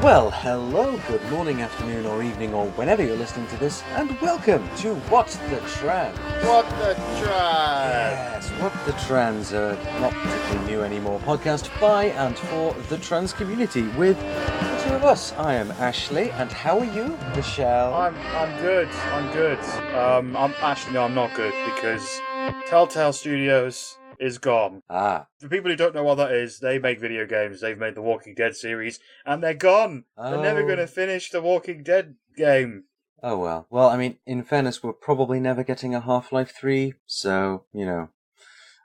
Well, hello, good morning, afternoon, or evening, or whenever you're listening to this, and welcome to What the Trans. What the Trans? Yes, What the Trans, not particularly new anymore, podcast by and for the trans community with the two of us. I am Ashleigh, and how are you, Michelle? I'm good. I'm not good because Telltale Studios is gone. For people who don't know what that is, they make video games. They've made the Walking Dead series, and they're gone. They're never going to finish the Walking Dead game. Oh, well. Well, I mean, in fairness, we're probably never getting a Half-Life 3, so, you know.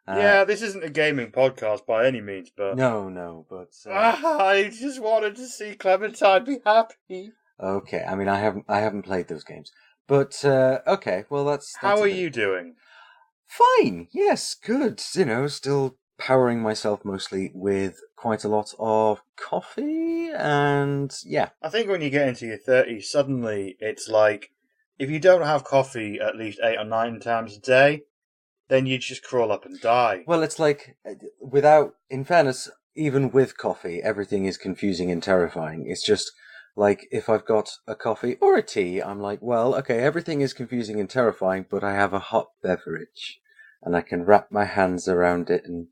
Yeah, this isn't a gaming podcast by any means, but... No, but... I just wanted to see Clementine be happy. Okay, I mean, I haven't played those games. But, okay, well, that's How are you doing? Fine, yes, good. You know, still powering myself mostly with quite a lot of coffee, and yeah. I think when you get into your 30s, suddenly it's like, if you don't have coffee at least 8 or 9 times a day, then you just crawl up and die. Well, it's like, in fairness, even with coffee, everything is confusing and terrifying. It's just, like, if I've got a coffee or a tea, I'm like, well, okay, everything is confusing and terrifying, but I have a hot beverage, and I can wrap my hands around it, and,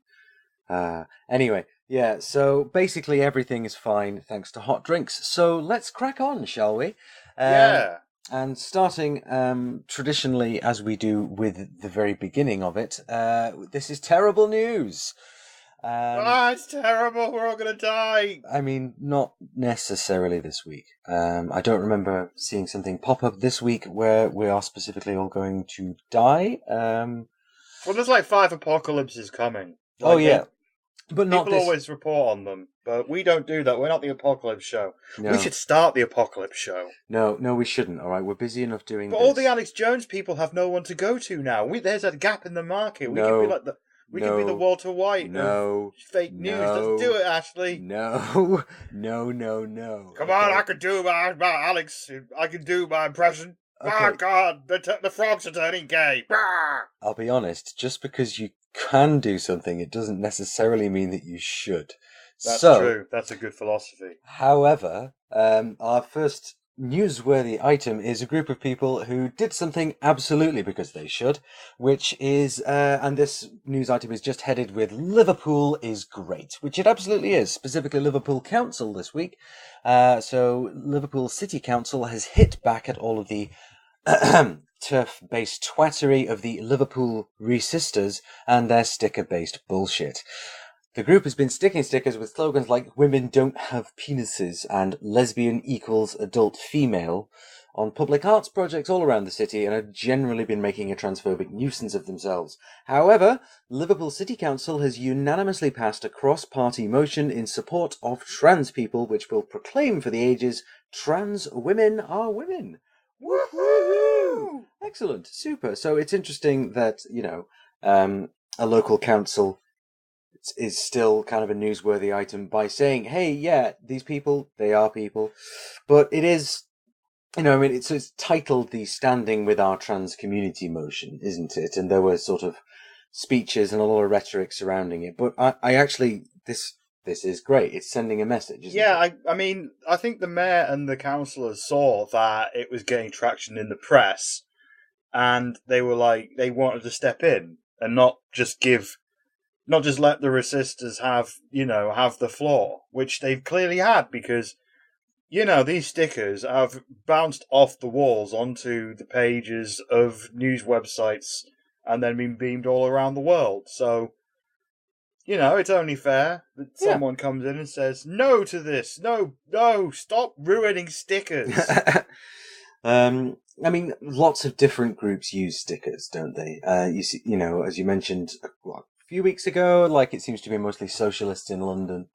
anyway, yeah, so basically everything is fine thanks to hot drinks. So let's crack on, shall we? Yeah. And starting traditionally, as we do with the very beginning of it, this is terrible news. It's terrible. We're all going to die. I mean, not necessarily this week. I don't remember seeing something pop up this week where we are specifically all going to die. Well, there's like 5 apocalypses coming. But not people always report on them, but we don't do that. We're not the apocalypse show. No. We should start the apocalypse show. No, we shouldn't. All right, we're busy enough doing. But all the Alex Jones people have no one to go to now. There's a gap in the market. We could be like we could be the Walter White of fake news. Let's do it, Ashleigh. No. Come on, I can do my Alex. I can do my impression. Okay. Oh God, the frogs are turning gay. I'll be honest. Just because you can do something, it doesn't necessarily mean that you should. That's true. That's a good philosophy. However, our first newsworthy item is a group of people who did something absolutely because they should, which is, and this news item is just headed with Liverpool is great, which it absolutely is, specifically Liverpool Council this week. So Liverpool City Council has hit back at all of the turf-based twattery of the Liverpool Resisters and their sticker-based bullshit. The group has been sticking stickers with slogans like "Women don't have penises" and "Lesbian equals adult female" on public arts projects all around the city, and have generally been making a transphobic nuisance of themselves. However, Liverpool City Council has unanimously passed a cross-party motion in support of trans people, which will proclaim for the ages, "Trans women are women." Woohoo! Excellent, super. So it's interesting that, you know, a local council is still kind of a newsworthy item by saying, hey, yeah, these people, they are people. But it is, you know, I mean, it's titled the Standing With Our Trans Community motion, isn't it? And there were sort of speeches and a lot of rhetoric surrounding it. But I actually, this is great. It's sending a message, isn't it? I mean, I think the mayor and the councillors saw that it was getting traction in the press, and they were like, they wanted to step in and not just let the resistors have the floor, which they've clearly had, because, you know, these stickers have bounced off the walls onto the pages of news websites and then been beamed all around the world. So, you know, it's only fair that someone comes in and says, no to this, no, stop ruining stickers. I mean, lots of different groups use stickers, don't they? You see, you know, as you mentioned, a few weeks ago, like, it seems to be mostly socialists in London.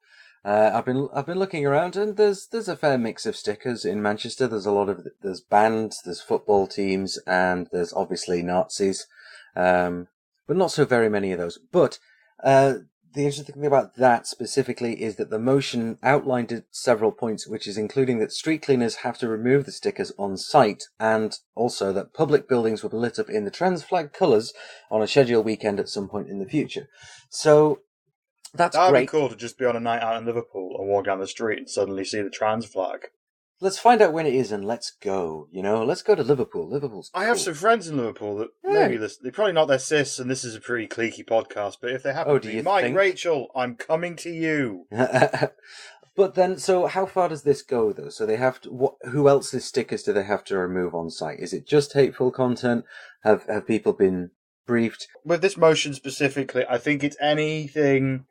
I've been looking around, and there's a fair mix of stickers in Manchester. There's bands, there's football teams, and there's obviously Nazis, but not so very many of those. But the interesting thing about that specifically is that the motion outlined several points, which is including that street cleaners have to remove the stickers on site, and also that public buildings will be lit up in the trans flag colours on a scheduled weekend at some point in the future. So That's That'd great. be cool to just be on a night out in Liverpool and walk down the street and suddenly see the trans flag. Let's find out when it is and let's go. Let's go to Liverpool. Liverpool's cool. I have some friends in Liverpool that maybe listen. They're probably not their cis, and this is a pretty cliquey podcast, but if they happen to be, Mike, Rachel, I'm coming to you. But then, so how far does this go, though? So they have to. Who else's stickers do they have to remove on site? Is it just hateful content? Have people been briefed? With this motion specifically, I think it's anything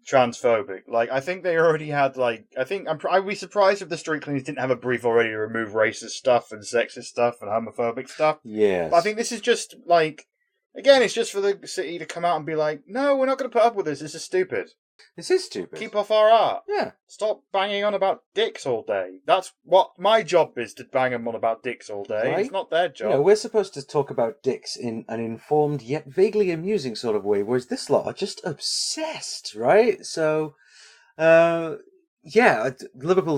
transphobic. Like, I think they already had, I'd be surprised if the street cleaners didn't have a brief already to remove racist stuff and sexist stuff and homophobic stuff. Yes. But I think this is just, again, it's just for the city to come out and be like, no, we're not going to put up with this. This is stupid. This is stupid. Keep off our art. Yeah. Stop banging on about dicks all day. That's what my job is, to bang them on about dicks all day. Right? It's not their job. We're supposed to talk about dicks in an informed yet vaguely amusing sort of way, whereas this lot are just obsessed, right? So, Liverpool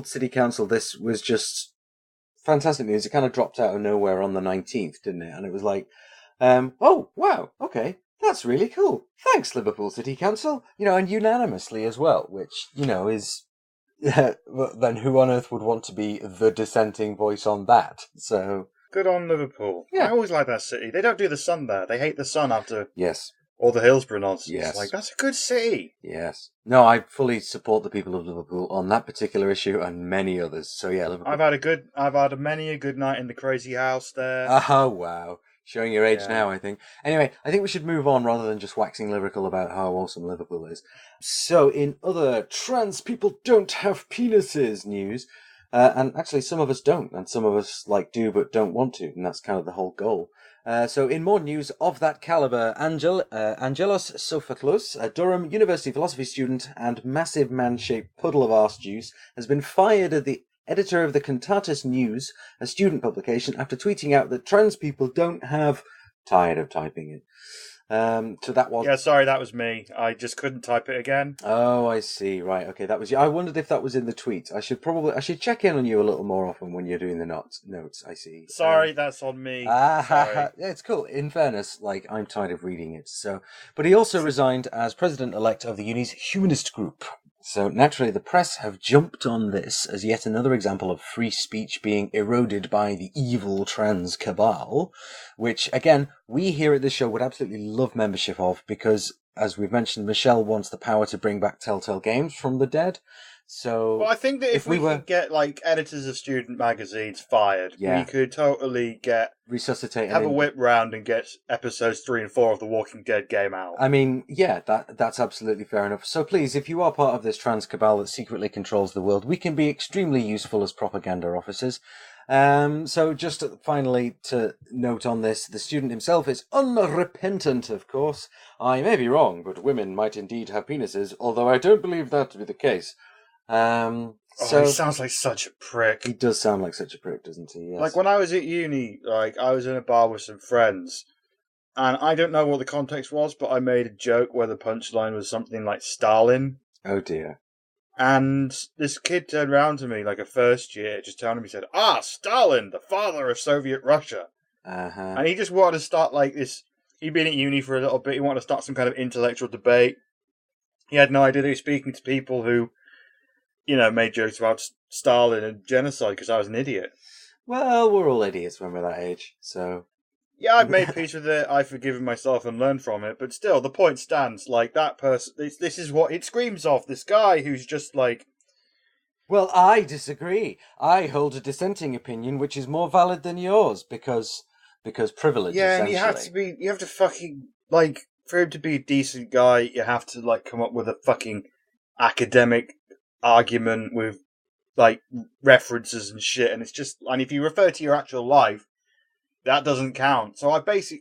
City Council, this was just fantastic news. It kind of dropped out of nowhere on the 19th, didn't it? And it was like, oh, wow, okay. That's really cool. Thanks, Liverpool City Council. And unanimously as well, which, is... then who on earth would want to be the dissenting voice on that? So... Good on Liverpool. Yeah. I always like that city. They don't do the sun there. They hate the sun after... Yes. All the Hillsborough nonsense. Yes. That's a good city. Yes. No, I fully support the people of Liverpool on that particular issue and many others. So yeah, Liverpool. I've had many a good night in the crazy house there. Oh, wow. Showing your age now, I think. Anyway, I think we should move on rather than just waxing lyrical about how awesome Liverpool is. So, in other trans people don't have penises news, and actually some of us don't, and some of us do but don't want to, and that's kind of the whole goal. So, in more news of that caliber, Angelos Sophocles, a Durham University philosophy student and massive man-shaped puddle of arse juice, has been fired as the editor of the Cantatus News, a student publication, after tweeting out that trans people don't have... Tired of typing it. So that was... Yeah, sorry, that was me. I just couldn't type it again. Oh, I see. Right, okay, that was you. I wondered if that was in the tweet. I should check in on you a little more often when you're doing the notes, I see. Sorry, that's on me. Yeah, it's cool. In fairness, I'm tired of reading it. So, but he also resigned as president-elect of the uni's humanist group. So naturally, the press have jumped on this as yet another example of free speech being eroded by the evil trans cabal, which, again, we here at this show would absolutely love membership of because, as we've mentioned, Michelle wants the power to bring back Telltale Games from the dead. So, well, I think that if we could get editors of student magazines fired, we could totally resuscitate, have a whip round and get episodes 3 and 4 of The Walking Dead game out. I mean, yeah, that's absolutely fair enough. So please, if you are part of this trans cabal that secretly controls the world, we can be extremely useful as propaganda officers. So just finally to note on this, the student himself is unrepentant, of course. I may be wrong, but women might indeed have penises, although I don't believe that to be the case. So he sounds like such a prick. He does sound like such a prick, doesn't he? Yes. When I was at uni, I was in a bar with some friends, and I don't know what the context was, but I made a joke where the punchline was something like Stalin. Oh dear. And this kid turned around to me, a first year, just telling me, said, Stalin, the father of Soviet Russia. Uh-huh. And he just wanted to start this. He'd been at uni for a little bit, he wanted to start some kind of intellectual debate. He had no idea that he was speaking to people who made jokes about Stalin and genocide because I was an idiot. Well, we're all idiots when we're that age, so... Yeah, I've made peace with it, I've forgiven myself and learned from it, but still, the point stands. That person... This is what it screams of. This guy who's just Well, I disagree. I hold a dissenting opinion which is more valid than yours, because privilege, essentially. And you have to fucking... for him to be a decent guy, you have to, come up with a fucking academic argument with references and shit, and it's just, and if you refer to your actual life, that doesn't count. So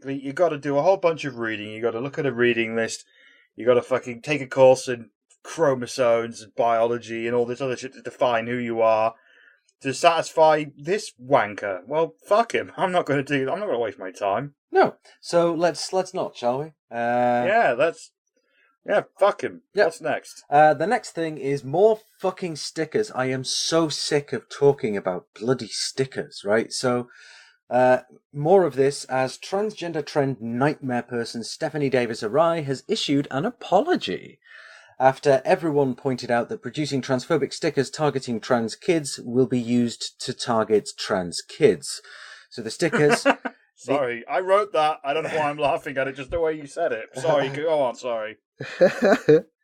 you got to do a whole bunch of reading. You got to look at a reading list. You got to fucking take a course in chromosomes and biology and all this other shit to define who you are to satisfy this wanker. Well, fuck him. I'm not going to waste my time. No. So let's not, shall we? Yeah, fuck him. Yep. What's next? The next thing is more fucking stickers. I am so sick of talking about bloody stickers, right? So, more of this as transgender trend nightmare person Stephanie Davis-Arai has issued an apology. after everyone pointed out that producing transphobic stickers targeting trans kids will be used to target trans kids. So the stickers... Sorry, I wrote that. I don't know why I'm laughing at it, just the way you said it. Sorry, go on, sorry.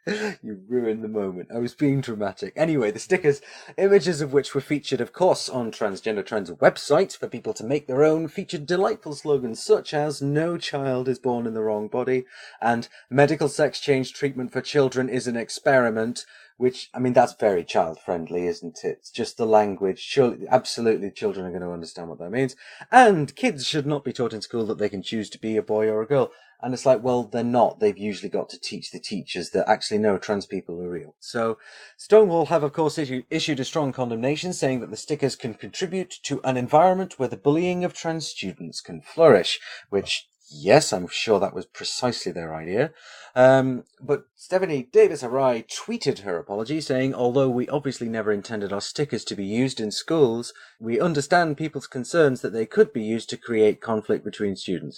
You ruined the moment. I was being dramatic. Anyway, the stickers, images of which were featured, of course, on Transgender Trends' website for people to make their own, featured delightful slogans such as "No child is born in the wrong body" and "Medical sex change treatment for children is an experiment," which, I mean, that's very child-friendly, isn't it? It's just the language. Surely, absolutely, children are going to understand what that means. And kids should not be taught in school that they can choose to be a boy or a girl. And it's like, well, they're not. They've usually got to teach the teachers that actually no, trans people are real. So Stonewall have, of course, issued a strong condemnation, saying that the stickers can contribute to an environment where the bullying of trans students can flourish, which, yes, I'm sure that was precisely their idea. But Stephanie Davis-Arai tweeted her apology, saying, although we obviously never intended our stickers to be used in schools, we understand people's concerns that they could be used to create conflict between students.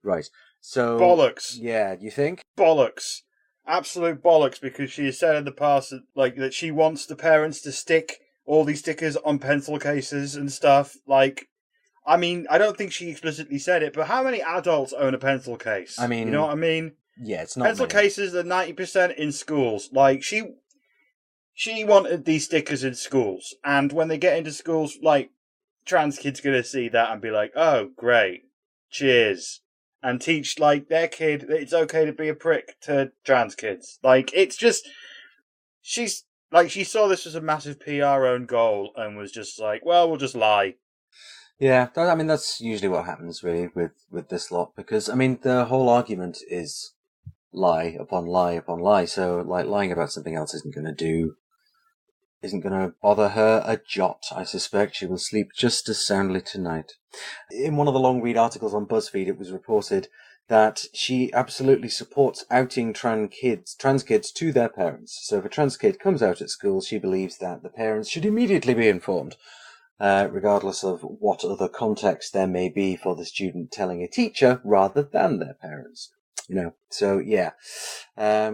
Right. So, bollocks. Yeah, you think? Bollocks. Absolute bollocks, because she has said in the past that she wants the parents to stick all these stickers on pencil cases and stuff. I mean, I don't think she explicitly said it, but how many adults own a pencil case? I mean, you know what I mean? Yeah, it's not pencil many. Cases are 90% in schools. She wanted these stickers in schools, and when they get into schools, trans kids gonna see that and be like, "Oh, great, cheers." And teach their kid that it's okay to be a prick to trans kids. It's just she saw this as a massive PR own goal and was just like, well, we'll just lie. Yeah, I mean that's usually what happens really with this lot, because I mean the whole argument is lie upon lie upon lie. So lying about something else isn't going to bother her a jot. I suspect she will sleep just as soundly tonight. In one of the long read articles on BuzzFeed, it was reported that she absolutely supports outing trans kids to their parents. So if a trans kid comes out at school, she believes that the parents should immediately be informed, regardless of what other context there may be for the student telling a teacher rather than their parents. So yeah. I've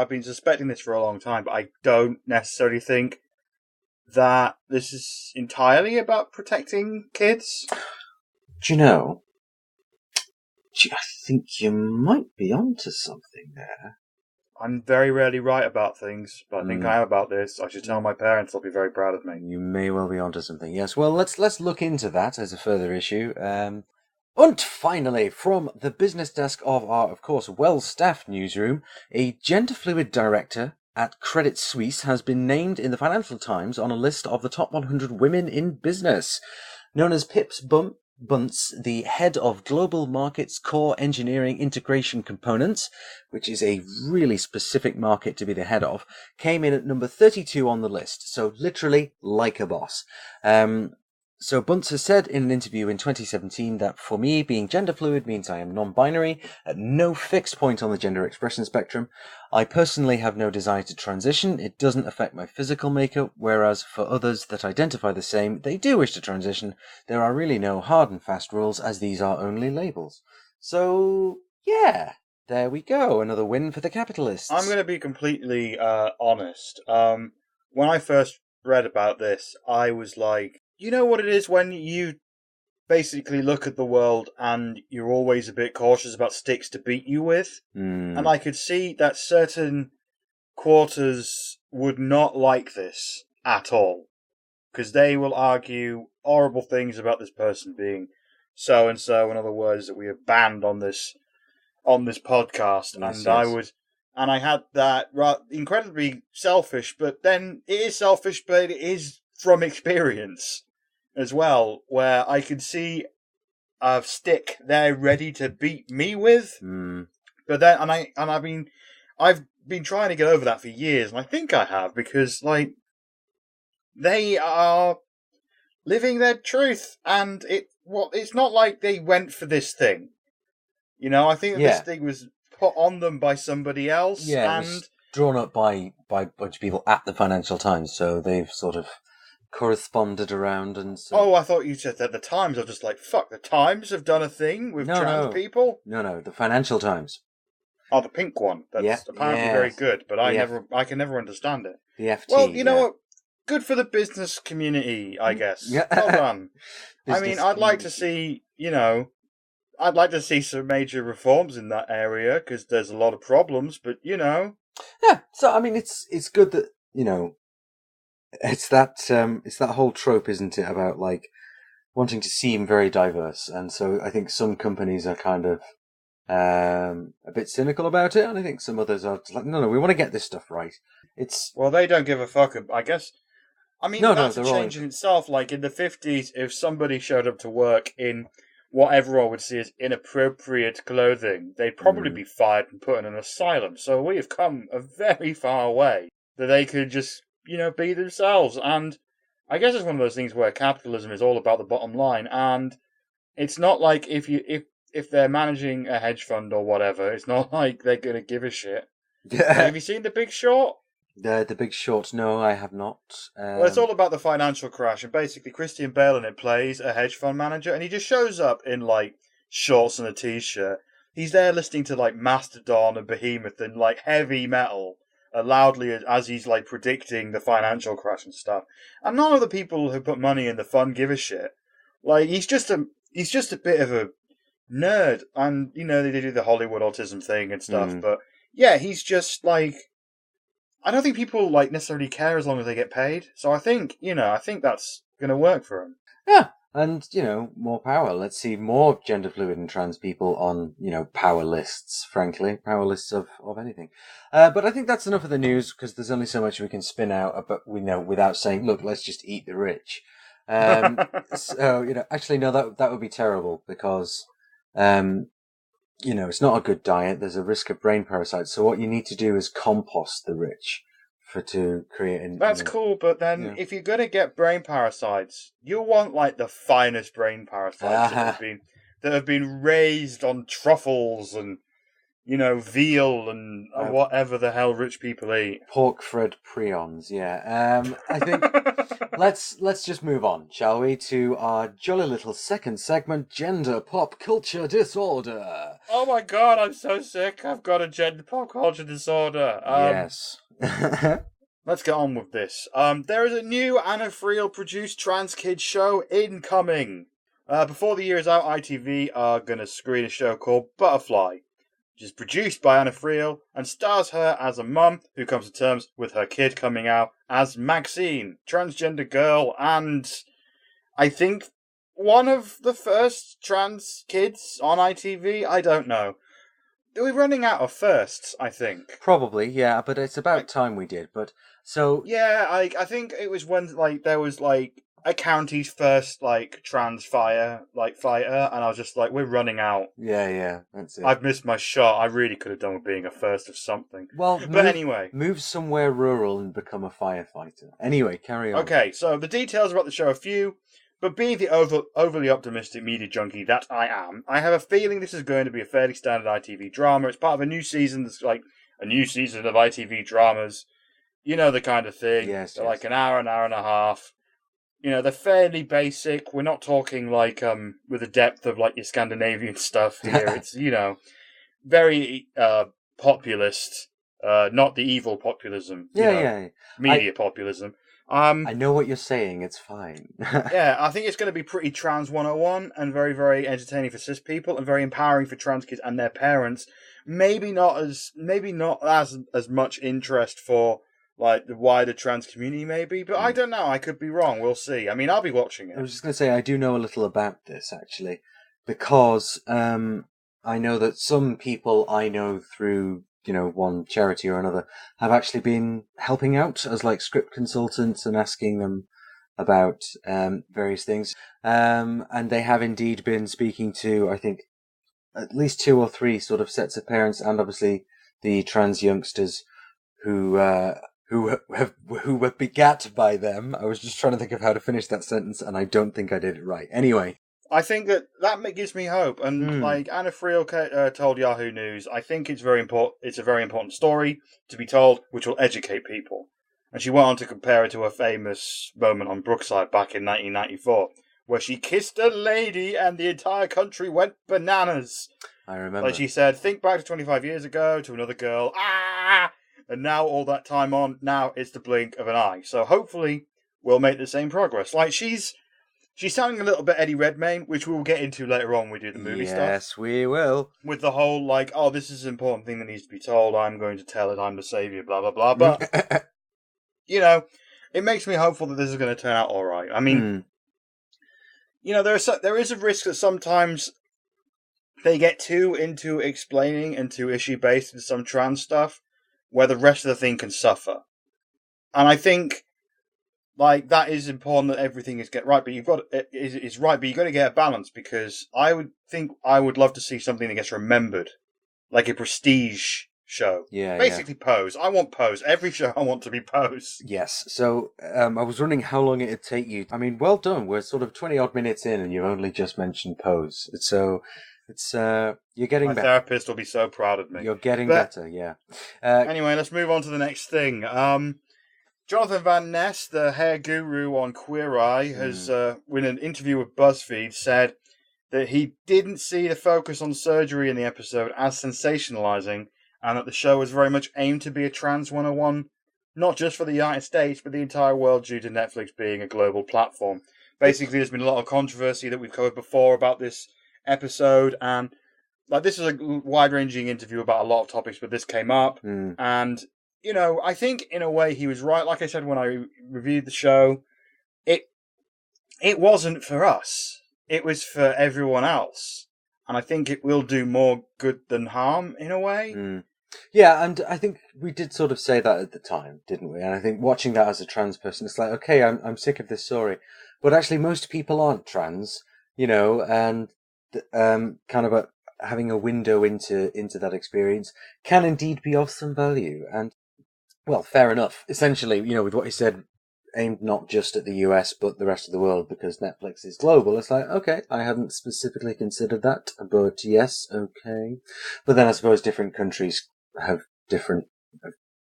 been suspecting this for a long time, but I don't necessarily think that this is entirely about protecting kids. Do you know? I think you might be onto something there. I'm very rarely right about things, but I think I am about this. I should tell my parents; they'll be very proud of me. You may well be onto something. Yes. Well, let's look into that as a further issue. And finally, from the business desk of our, of course, well-staffed newsroom, a gender-fluid director at Credit Suisse has been named in the Financial Times on a list of the top 100 women in business. Known as Pips Bunce, the head of Global Markets Core Engineering Integration Components, which is a really specific market to be the head of, came in at number 32 on the list. So literally like a boss. So Bunce has said in an interview in 2017 that for me, being gender fluid means I am non-binary, at no fixed point on the gender expression spectrum. I personally have no desire to transition. It doesn't affect my physical makeup, whereas for others that identify the same, they do wish to transition. There are really no hard and fast rules, as these are only labels. So, yeah, there we go. Another win for the capitalists. I'm going to be completely honest. When I first read about this, I was like, you know what it is when you basically look at the world and you're always a bit cautious about sticks to beat you with? And I could see that certain quarters would not like this at all, because they will argue horrible things about this person being so and so, in other words, that we have banned on this podcast. Yes, and I had that incredibly selfish, but then it is selfish, but it is from experience as well, where I could see a stick there ready to beat me with. But then, I've been trying to get over that for years, and I think I have, because they are living their truth, and it's not like they went for this thing. I think that this thing was put on them by somebody else. Yeah, and it was drawn up by a bunch of people at the Financial Times, so they've sort of corresponded around and so... Oh, I thought you said that the Times. I was just like, fuck, the Times have done a thing with trans people? No, the Financial Times. Oh, the pink one. That's apparently very good, but I can never understand it. The FT. Well, you know what? Good for the business community, I guess. Yeah. Well done. I mean, Business I'd like to community. see, I'd like to see some major reforms in that area because there's a lot of problems. But Yeah. So I mean, it's good that it's that whole trope, isn't it, about like wanting to seem very diverse, and so I think some companies are kind of a bit cynical about it, and I think some others are like, no, we want to get this stuff right. Well, they don't give a fuck. I guess. I mean, that's a they're all change in itself. Like in the 50s, if somebody showed up to work in what everyone would see as inappropriate clothing, they'd probably be fired and put in an asylum. So we have come a very far way that they could just, be themselves. And I guess it's one of those things where capitalism is all about the bottom line. And it's not like if they're managing a hedge fund or whatever, it's not like they're going to give a shit. Like, have you seen The Big Short? The Big Short, no, I have not. Well, it's all about the financial crash, and basically Christian Bale in it plays a hedge fund manager, and he just shows up in like shorts and a t-shirt. He's there listening to like Mastodon and Behemoth and like heavy metal loudly as he's like predicting the financial crash and stuff. And none of the people who put money in the fund give a shit. Like he's just a bit of a nerd, and they do the Hollywood autism thing and stuff. But yeah, he's just like. I don't think people like necessarily care as long as they get paid. So I think that's going to work for them. Yeah, and more power. Let's see more gender fluid and trans people on power lists. Frankly, power lists of anything. But I think that's enough of the news because there's only so much we can spin out. But without saying, look, let's just eat the rich. So actually, no, that would be terrible because. It's not a good diet. There's a risk of brain parasites. So what you need to do is compost the rich to create. That's cool, but then if you're gonna get brain parasites, you want like the finest brain parasites that have been raised on truffles and veal and whatever the hell rich people eat. Pork fed prions, yeah. I think let's just move on, shall we, to our jolly little second segment, gender pop culture disorder. Oh my god, I'm so sick. I've got a gender pop culture disorder. Yes. Let's get on with this. There is a new Anna Friel produced trans kids show incoming. Before the year is out, ITV are going to screen a show called Butterfly, which is produced by Anna Friel and stars her as a mum who comes to terms with her kid coming out as Maxine, transgender girl, and I think one of the first trans kids on ITV. I don't know. We're running out of firsts, I think. Probably, yeah, but it's about time we did. But so yeah, I think it was when there was a county's first trans fighter, and I was just like, we're running out. Yeah, that's it. I've missed my shot. I really could have done with being a first of something. Well, but anyway, move somewhere rural and become a firefighter. Anyway, carry on. Okay, so the details about the show are few, but being the overly optimistic media junkie that I am, I have a feeling this is going to be a fairly standard ITV drama. It's part of a new season. That's like a new season of ITV dramas. You know the kind of thing. Yes. Like an hour and a half. They're fairly basic. We're not talking with the depth of your Scandinavian stuff here. It's, very populist, not the evil populism. Media populism. I know what you're saying. It's fine. Yeah, I think it's going to be pretty trans 101 and very, very entertaining for cis people and very empowering for trans kids and their parents. Maybe not as much interest for the wider trans community, maybe, but I don't know. I could be wrong. We'll see. I mean, I'll be watching it. I was just going to say I do know a little about this actually, because I know that some people I know through one charity or another have actually been helping out as script consultants and asking them about various things, and they have indeed been speaking to I think at least 2 or 3 sort of sets of parents and obviously the trans youngsters who were begat by them. I was just trying to think of how to finish that sentence, and I don't think I did it right. Anyway. I think that gives me hope. And Anna Friel told Yahoo News, I think it's very important. It's a very important story to be told, which will educate people. And she went on to compare it to a famous moment on Brookside back in 1994, where she kissed a lady and the entire country went bananas. I remember. Like she said, think back to 25 years ago to another girl. And now all that time on, now it's the blink of an eye. So hopefully we'll make the same progress. Like she's sounding a little bit Eddie Redmayne, which we'll get into later on when we do the movie stuff. Yes, we will. With the whole, like, oh, this is an important thing that needs to be told. I'm going to tell it. I'm the savior, blah, blah, blah. But, you know, it makes me hopeful that this is going to turn out all right. I mean, you know, there is a risk that sometimes they get too into explaining and too issue-based in some trans stuff, where the rest of the thing can suffer. And I think, like, that is important that everything is get right, but you've got is right, but you've got to get a balance, because I would love to see something that gets remembered, like a prestige show. Yeah, basically Pose. I want Pose. Every show I want to be Pose. Yes. So I was wondering how long it'd take you. I mean, well done. We're sort of 20 odd minutes in, and you've only just mentioned Pose. So it's you're getting My better. therapist will be so proud of me. You're getting better. Yeah. Anyway, let's move on to the next thing. Jonathan Van Ness, the hair guru on Queer Eye, has, in an interview with BuzzFeed, said that he didn't see the focus on surgery in the episode as sensationalizing, and that the show was very much aimed to be a trans 101, not just for the United States, but the entire world, due to Netflix being a global platform. Basically, there's been a lot of controversy that we've covered before about this episode, and like this is a wide-ranging interview about a lot of topics, but this came up, and you know, I think in a way he was right. Like I said when I reviewed the show, it wasn't for us. It was for everyone else. And I think it will do more good than harm in a way. Yeah, and I think we did sort of say that at the time, didn't we? And I think watching that as a trans person, it's like, okay, I'm sick of this story. But actually most people aren't trans, you know, and kind of having a window into that experience can indeed be of some value. And well, fair enough. Essentially, you know, with what he said, aimed not just at the US, but the rest of the world, because Netflix is global. It's like, okay, I hadn't specifically considered that, but yes, okay. But then I suppose different countries have different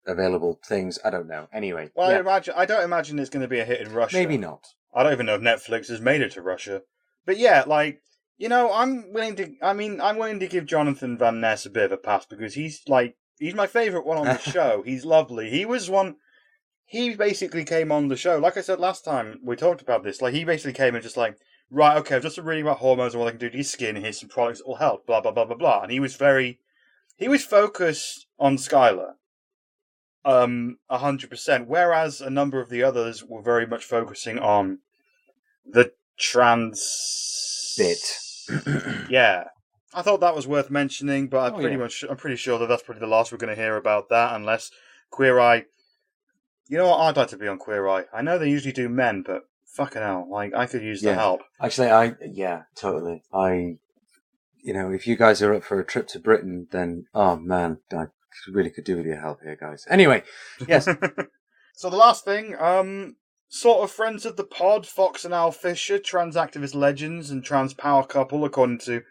available things. I don't know. Anyway. Well, yeah. I don't imagine it's going to be a hit in Russia. Maybe not. I don't even know if Netflix has made it to Russia. But yeah, like, you know, I'm willing to give Jonathan Van Ness a bit of a pass, because he's my favourite one on the show. He's lovely. He basically came on the show. Like I said last time we talked about this, like he basically came and just like, right, okay, I've just been reading about hormones and what they can do to your skin, and here's some products that will help, blah, blah, blah, blah, blah. And he was focused on Skylar. 100%. Whereas a number of the others were very much focusing on the trans bit. Yeah. I thought that was worth mentioning, but I'm pretty sure that that's probably the last we're going to hear about that, unless Queer Eye. You know what? I'd like to be on Queer Eye. I know they usually do men, but fucking hell, like I could use the help. Actually, totally. You know, if you guys are up for a trip to Britain, then oh man, I really could do with your help here, guys. Anyway, yes. So the last thing, sort of friends of the pod, Fox and Al Fisher, trans activist legends and trans power couple, according to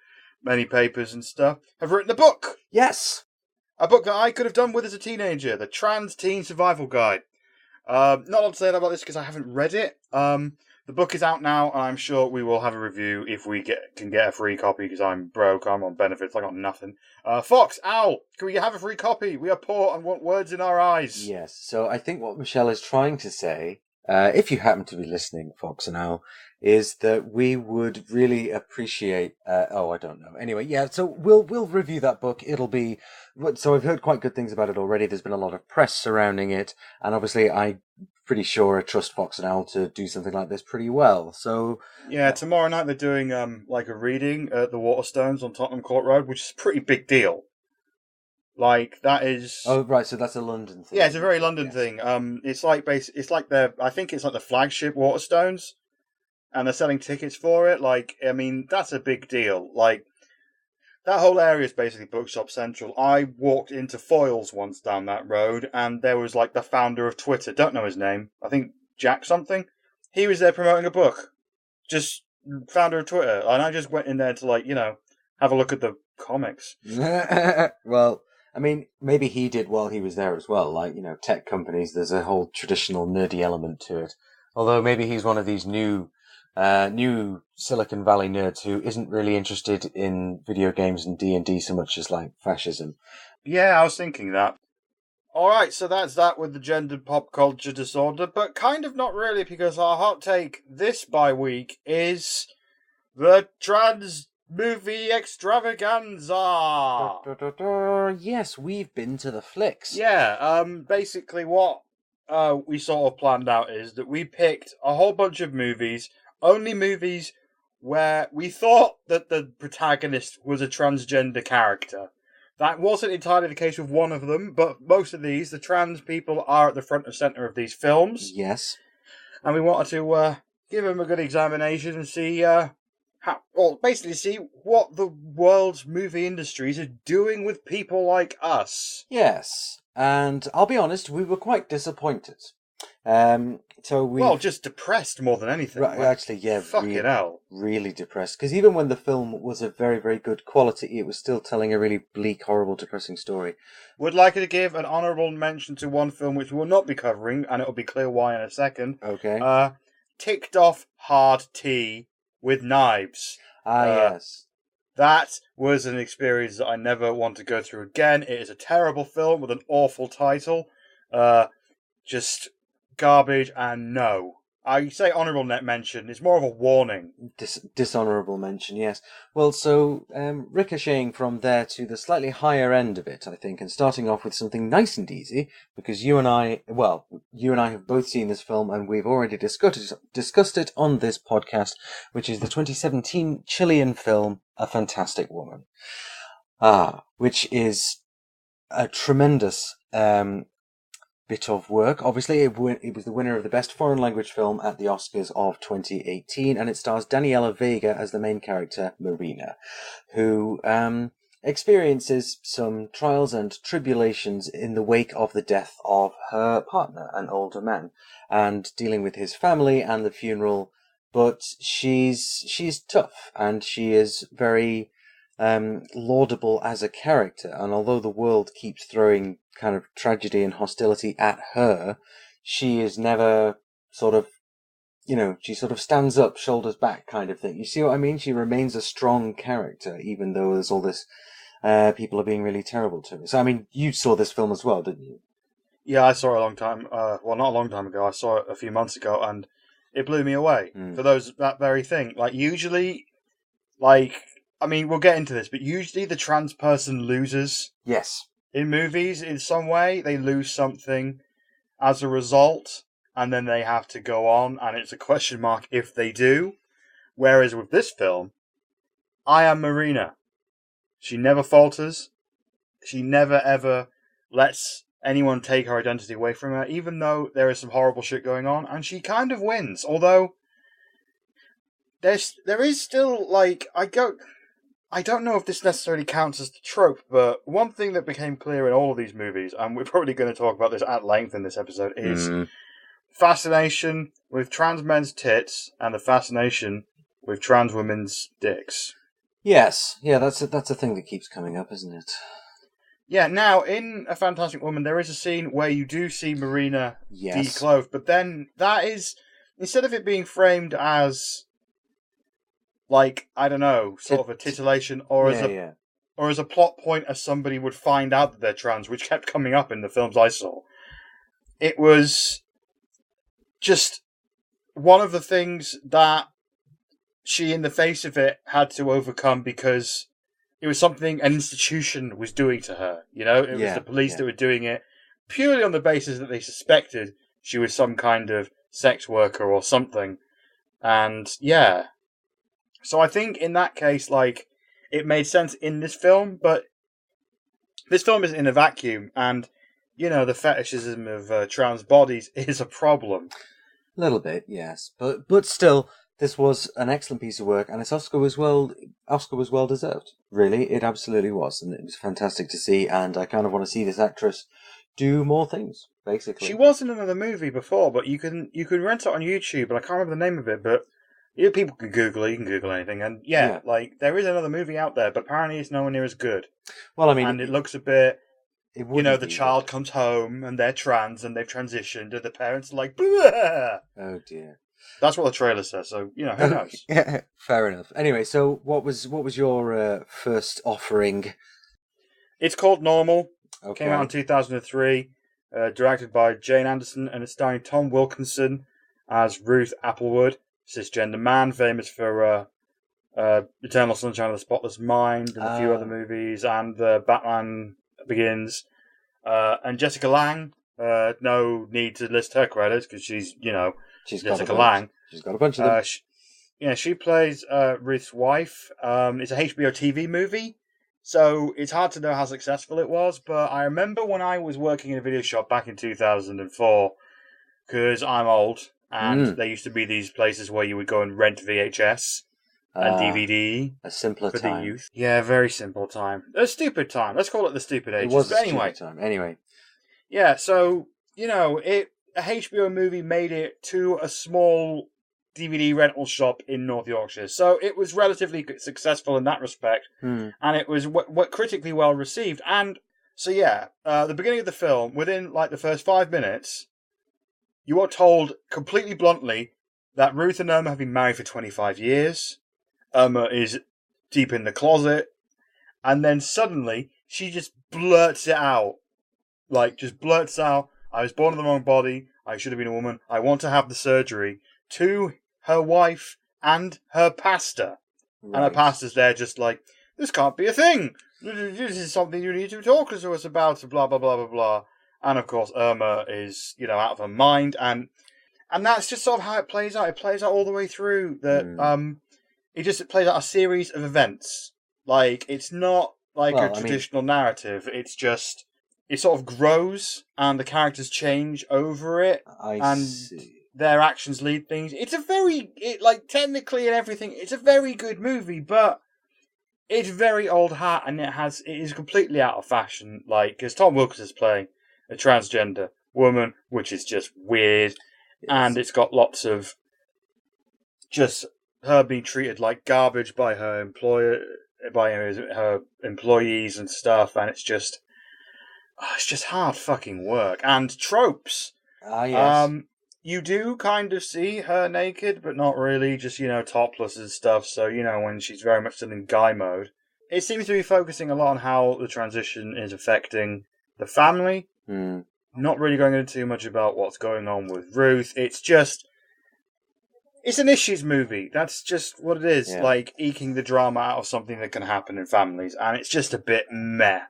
many papers and stuff, have written a book. Yes. A book that I could have done with as a teenager, the Trans Teen Survival Guide. Not a lot to say about this because I haven't read it. The book is out now, and I'm sure we will have a review if we can get a free copy, because I'm broke, I'm on benefits, I got nothing. Fox, Al, can we have a free copy? We are poor and want words in our eyes. Yes, so I think what Michelle is trying to say, if you happen to be listening, Fox and Al, is that we would really appreciate. I don't know. Anyway, yeah. So we'll review that book. It'll be. So I've heard quite good things about it already. There's been a lot of press surrounding it, and obviously I'm pretty sure I trust Fox and Al to do something like this pretty well. So yeah, tomorrow night they're doing like a reading at the Waterstones on Tottenham Court Road, which is a pretty big deal. Like that is. Oh right, so that's a London thing. Yeah, it's a very London thing. It's like I think it's like the flagship Waterstones. And they're selling tickets for it. Like, I mean, that's a big deal. Like, that whole area is basically Bookshop Central. I walked into Foyles once down that road, and there was, like, the founder of Twitter. Don't know his name. I think Jack something. He was there promoting a book. Just founder of Twitter. And I just went in there to, like, you know, have a look at the comics. Well, I mean, maybe he did while he was there as well. Like, you know, tech companies, there's a whole traditional nerdy element to it. Although maybe he's one of these new new Silicon Valley nerds who isn't really interested in video games and D&D so much as like fascism. Yeah, I was thinking that. Alright, so that's that with the gendered pop culture disorder, but kind of not really, because our hot take this bi-week is the trans movie extravaganza. Yes, we've been to the flicks. Yeah, basically what we sort of planned out is that we picked a whole bunch of movies, only movies where we thought that the protagonist was a transgender character. That wasn't entirely the case with one of them, but most of these, the trans people are at the front and centre of these films. Yes. And we wanted to give them a good examination and see basically see what the world's movie industries are doing with people like us. Yes. And I'll be honest, we were quite disappointed. Just depressed more than anything. Right, actually, yeah, fucking hell, really depressed. Because even when the film was of very, very good quality, it was still telling a really bleak, horrible, depressing story. Would like to give an honourable mention to one film which we will not be covering, and it'll be clear why in a second. Okay. Ticked Off Hard Tea with Knives. Yes. That was an experience that I never want to go through again. It is a terrible film with an awful title. Just garbage, and no. I say honourable mention, it's more of a warning. Dishonourable mention, yes. Well, so ricocheting from there to the slightly higher end of it, I think, and starting off with something nice and easy, because you and I have both seen this film, and we've already discussed it on this podcast, which is the 2017 Chilean film, A Fantastic Woman. Which is a tremendous bit of work. Obviously, it was the winner of the Best Foreign Language Film at the Oscars of 2018, and it stars Daniela Vega as the main character, Marina, who experiences some trials and tribulations in the wake of the death of her partner, an older man, and dealing with his family and the funeral. But she's tough, and she is very laudable as a character, and although the world keeps throwing kind of tragedy and hostility at her, she is never she sort of stands up, shoulders back kind of thing. You see what I mean? She remains a strong character, even though there's all this, people are being really terrible to her. So, I mean, you saw this film as well, didn't you? Yeah, I saw it a long time, not a long time ago, I saw it a few months ago, and it blew me away for that very thing. Like, usually, we'll get into this, but usually the trans person loses. Yes. In movies, in some way, they lose something as a result, and then they have to go on, and it's a question mark if they do. Whereas with this film, I am Marina. She never falters. She never ever lets anyone take her identity away from her, even though there is some horrible shit going on, and she kind of wins. Although, there is still, I don't know if this necessarily counts as the trope, but one thing that became clear in all of these movies, and we're probably going to talk about this at length in this episode, is fascination with trans men's tits and the fascination with trans women's dicks. Yes, yeah, that's a thing that keeps coming up, isn't it? Yeah, now, in A Fantastic Woman, there is a scene where you do see Marina declothed, but then that is, instead of it being framed as I don't know, sort of a titillation, or as a plot point as somebody would find out that they're trans, which kept coming up in the films I saw. It was just one of the things that she, in the face of it, had to overcome because it was something an institution was doing to her. You know, it was the police that were doing it purely on the basis that they suspected she was some kind of sex worker or something. And yeah. So I think in that case, it made sense in this film, but this film isn't in a vacuum, and, the fetishism of trans bodies is a problem. A little bit, yes. But still, this was an excellent piece of work, and its Oscar was well deserved. Really, it absolutely was, and it was fantastic to see, and I kind of want to see this actress do more things, basically. She was in another movie before, but you can rent it on YouTube, and I can't remember the name of it, but people can Google it, you can Google anything, and there is another movie out there, but apparently it's nowhere near as good. Well, I mean... And it looks a bit... the child comes home, and they're trans, and they've transitioned, and the parents are like, bleh! Oh, dear. That's what the trailer says, so, who knows? Yeah, fair enough. Anyway, so what was your first offering? It's called Normal. Okay. Came out in 2003. Directed by Jane Anderson, and it's starring Tom Wilkinson as Ruth Applewood, cisgender man, famous for Eternal Sunshine of the Spotless Mind and a few other movies, and Batman Begins. And Jessica Lange, no need to list her credits because she's Jessica Lange. She's got a bunch of them. She plays Ruth's wife. It's a HBO TV movie, so it's hard to know how successful it was. But I remember when I was working in a video shop back in 2004, because I'm old, and there used to be these places where you would go and rent VHS and DVD. A simpler for time. the youth. Yeah, very simple time. A stupid time. Let's call it the stupid ages. It was but a anyway. stupid time. Anyway. Yeah, so, a HBO movie made it to a small DVD rental shop in North Yorkshire. So it was relatively successful in that respect. And it was critically well received. And so, the beginning of the film, within the first 5 minutes, you are told completely bluntly that Ruth and Irma have been married for 25 years. Irma is deep in the closet. And then suddenly, she just blurts it out. I was born in the wrong body. I should have been a woman. I want to have the surgery. To her wife and her pastor. Right. And her pastor's there just like, this can't be a thing. This is something you need to talk to us about. Blah, blah, blah, blah, blah. And of course, Irma is, out of her mind. And that's just sort of how it plays out. It plays out all the way through. It plays out a series of events. It's not a traditional narrative. It's just... It sort of grows, and the characters change over it, and their actions lead things. It's a very, technically and everything, it's a very good movie, but it's very old hat, and it is completely out of fashion. Because Tom Wilkins is playing a transgender woman, which is just weird, and it's got lots of just her being treated like garbage by her employer, by her employees and stuff, and it's just hard fucking work. And tropes. Yes. You do kind of see her naked, but not really, just, topless and stuff, so, when she's very much still in guy mode. It seems to be focusing a lot on how the transition is affecting the family. Not really going into too much about what's going on with Ruth. It's an issues movie. That's just what it is. Yeah. Eking the drama out of something that can happen in families, and it's just a bit meh.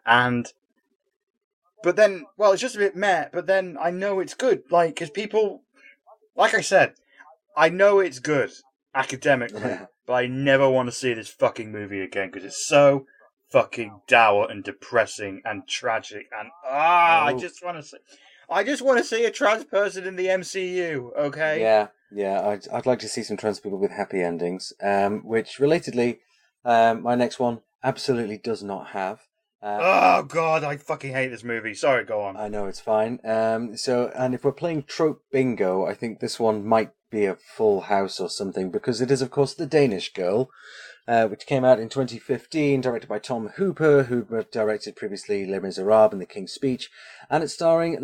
But then, it's just a bit meh, but then I know it's good. Because people, like I said, I know it's good academically, but I never want to see this fucking movie again because it's so fucking dour and depressing and tragic. And, I just want to see a trans person in the MCU, okay? Yeah, I'd like to see some trans people with happy endings, which, relatedly, my next one absolutely does not have. Oh God, I fucking hate this movie. Sorry, go on. I know, it's fine. And if we're playing trope bingo, I think this one might be a full house or something, because it is, of course, The Danish Girl, which came out in 2015, directed by Tom Hooper, who directed previously Les Miserables and The King's Speech, and it's starring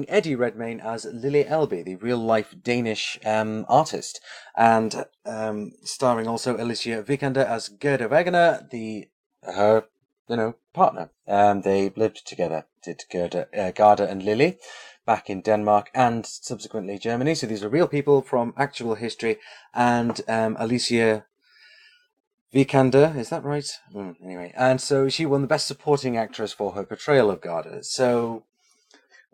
Eddie Redmayne as Lily Elby, the real-life Danish artist, and starring also Alicia Vikander as Gerda Wegener, her partner. They lived together, did Gerda and Lily, back in Denmark and subsequently Germany. So these are real people from actual history. And Alicia Vikander, is that right? Anyway, and so she won the Best Supporting Actress for her portrayal of Gerda.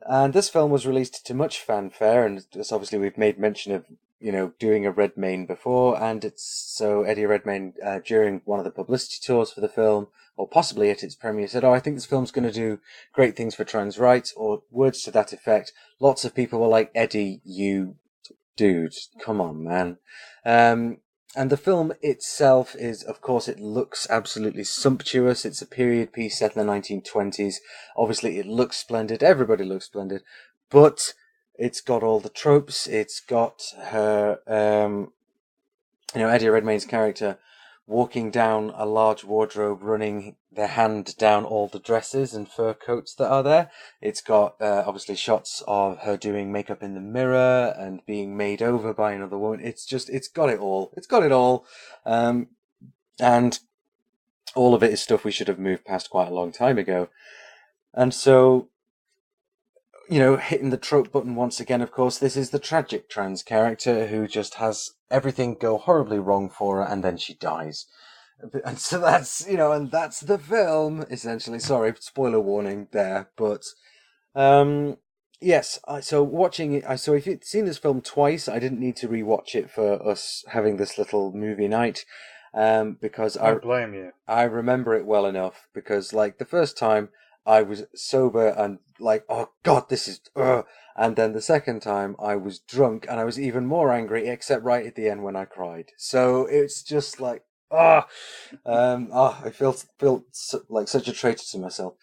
And this film was released to much fanfare, and it's obviously we've made mention of doing a Redmayne before, and Eddie Redmayne during one of the publicity tours for the film, or possibly at its premiere, said, I think this film's going to do great things for trans rights, or words to that effect. Lots of people were like, Eddie, you dude, come on, man. And the film itself is, of course, it looks absolutely sumptuous. It's a period piece set in the 1920s. Obviously, it looks splendid. Everybody looks splendid. But it's got all the tropes. It's got her, Eddie Redmayne's character walking down a large wardrobe, running their hand down all the dresses and fur coats that are there. It's got obviously shots of her doing makeup in the mirror and being made over by another woman. It's got it all. It's got it all. And all of it is stuff we should have moved past quite a long time ago. And so, hitting the trope button once again, of course, this is the tragic trans character who just has everything go horribly wrong for her and then she dies. And so that's, and that's the film, essentially. Sorry, spoiler warning there. But, yes, so watching it, so if you've seen this film twice, I didn't need to rewatch it for us having this little movie night. Because I don't blame you. I remember it well enough because, like, the first time I was sober and like, oh God, this is, and then the second time I was drunk and I was even more angry, except right at the end when I cried. So it's just like, I feel like such a traitor to myself.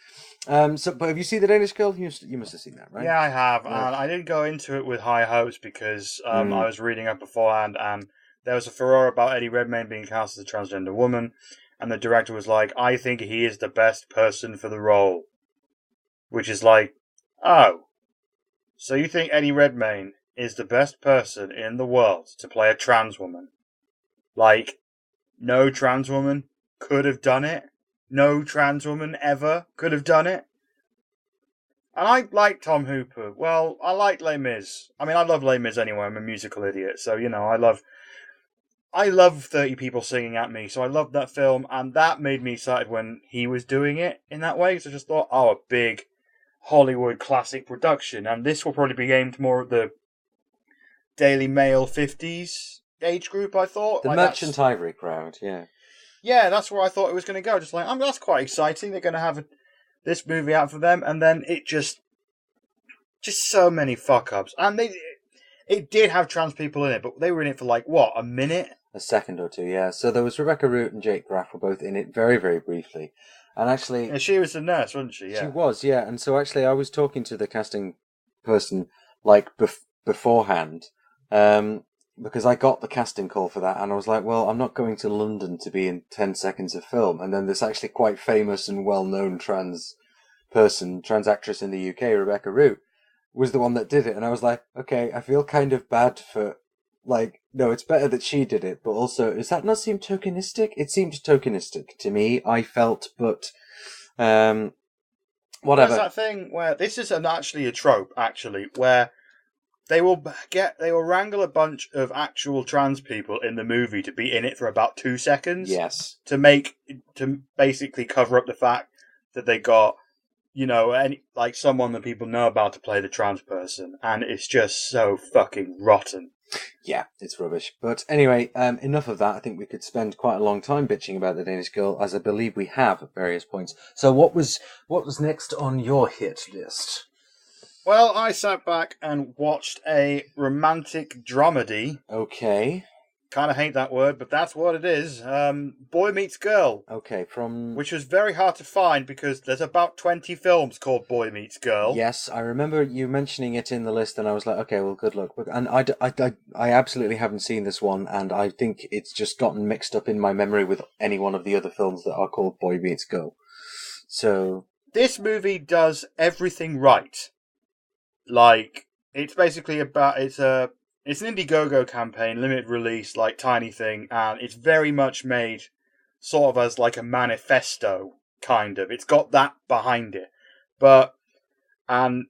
But have you seen The Danish Girl? You must have seen that, right? Yeah, I have, Yeah. and I didn't go into it with high hopes because I was reading up beforehand, and there was a furore about Eddie Redmayne being cast as a transgender woman, and the director was like, I think he is the best person for the role. Which is like, oh, so you think Eddie Redmayne is the best person in the world to play a trans woman? Like, no trans woman could have done it? No trans woman ever could have done it? And I like Tom Hooper. Well, I like Les Mis. I mean, I love Les Mis anyway. I'm a musical idiot. So, I love 30 People Singing at Me. So I loved that film. And that made me excited when he was doing it in that way. So I just thought, oh, a big Hollywood classic production. And this will probably be aimed more at the Daily Mail 50s age group, I thought. The Merchant Ivory crowd, yeah. Yeah, that's where I thought it was going to go. Just like, that's quite exciting. They're going to have this movie out for them. And then it just so many fuck-ups. And it did have trans people in it, but they were in it for like, what, a minute? A second or two, yeah. So there was Rebecca Root and Jake Graff were both in it very, very briefly. And actually... Yeah, she was the nurse, wasn't she? Yeah. She was, yeah. And so actually I was talking to the casting person, like, beforehand, because I got the casting call for that, and I was like, well, I'm not going to London to be in 10 seconds of film. And then this actually quite famous and well-known trans actress in the UK, Rebecca Root, was the one that did it. And I was like, okay, I feel kind of bad for... Like, no, it's better that she did it, but also, does that not seem tokenistic? It seemed tokenistic to me, I felt, but, whatever. There's that thing where, this is actually a trope, where they will wrangle a bunch of actual trans people in the movie to be in it for about 2 seconds. Yes. To basically cover up the fact that they got, someone that people know about to play the trans person, and it's just so fucking rotten. Yeah, it's rubbish. But anyway, enough of that. I think we could spend quite a long time bitching about The Danish Girl, as I believe we have at various points. So what was next on your hit list? Well, I sat back and watched a romantic dramedy. Okay. Kind of hate that word, but that's what it is. Boy Meets Girl. Okay, which was very hard to find because there's about 20 films called Boy Meets Girl. Yes, I remember you mentioning it in the list, and I was like, okay, well, good luck. And I absolutely haven't seen this one, and I think it's just gotten mixed up in my memory with any one of the other films that are called Boy Meets Girl. So... This movie does everything right. Like, it's basically about... It's an Indiegogo campaign, limited release, like, tiny thing, and it's very much made sort of as like a manifesto, kind of. It's got that behind it. And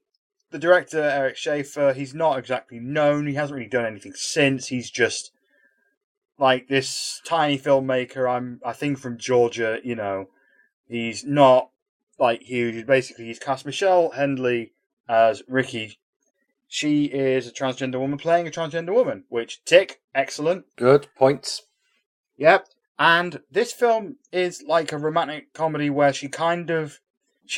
the director, Eric Schaefer, he's not exactly known. He hasn't really done anything since. He's just like this tiny filmmaker, I think from Georgia, He's not like huge. Basically, he's cast Michelle Hendley as Ricky. She is a transgender woman playing a transgender woman, which, tick, excellent. Good, points. Yep. And this film is like a romantic comedy where she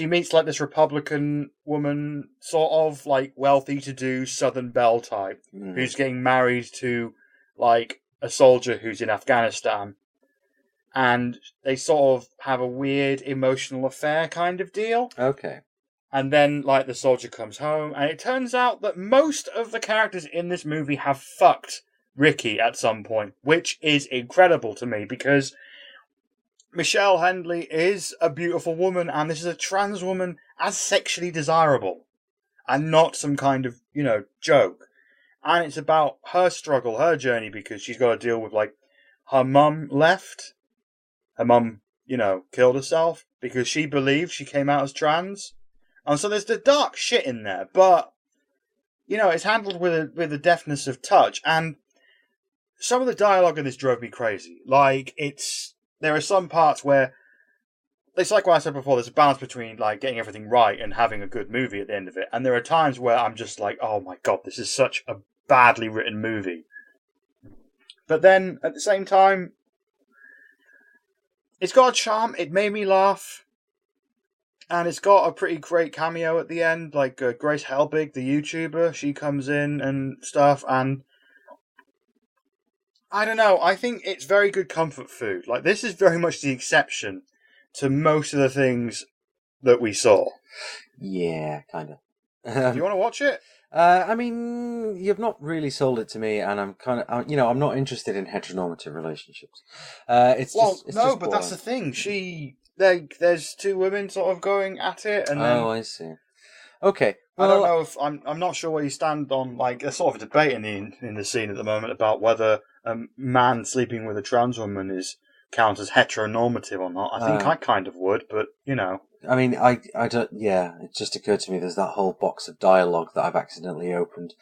meets like this Republican woman, sort of like wealthy to do Southern Belle type, who's getting married to like a soldier who's in Afghanistan. And they sort of have a weird emotional affair kind of deal. Okay. And then, like, the soldier comes home, and it turns out that most of the characters in this movie have fucked Ricky at some point, which is incredible to me, because Michelle Hendley is a beautiful woman, and this is a trans woman as sexually desirable, and not some kind of, joke. And it's about her struggle, her journey, because she's got to deal with, like, her mum left. Her mum, killed herself because she believed she came out as trans. And so there's the dark shit in there, but, it's handled with a deftness of touch. And some of the dialogue in this drove me crazy. Like, there are some parts where it's like what I said before, there's a balance between like getting everything right and having a good movie at the end of it. And there are times where I'm just like, oh my god, this is such a badly written movie. But then at the same time, it's got a charm. It made me laugh. And it's got a pretty great cameo at the end, like Grace Helbig, the YouTuber. She comes in and stuff, and I don't know. I think it's very good comfort food. Like, this is very much the exception to most of the things that we saw. Yeah, kind of. Do you want to watch it? I mean, you've not really sold it to me, and I'm kind of, I'm not interested in heteronormative relationships. It's just but boring. that's the thing. There's two women sort of going at it, and then I see. Okay, well, I don't know if I'm not sure where you stand on, like, there's sort of a debate in the scene at the moment about whether a man sleeping with a trans woman counts as heteronormative or not. I think I kind of would, but I mean, I don't. Yeah, it just occurred to me. There's that whole box of dialogue that I've accidentally opened.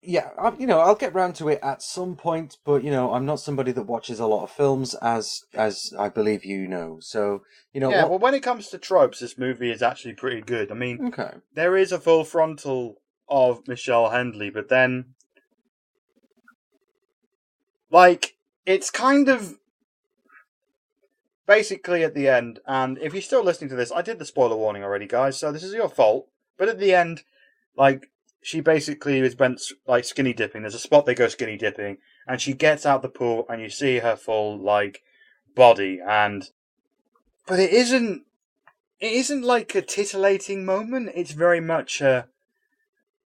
Yeah, I'll get round to it at some point, but I'm not somebody that watches a lot of films, as I believe you know. So yeah. Well, when it comes to tropes, this movie is actually pretty good. I mean, okay, there is a full frontal of Michelle Hendley, but then, like, it's kind of basically at the end. And if you're still listening to this, I did the spoiler warning already, guys. So this is your fault. But at the end, like, she basically is bent, like, skinny dipping. There's a spot they go skinny dipping, and she gets out the pool, and you see her full, like, body, but it isn't like a titillating moment. It's very much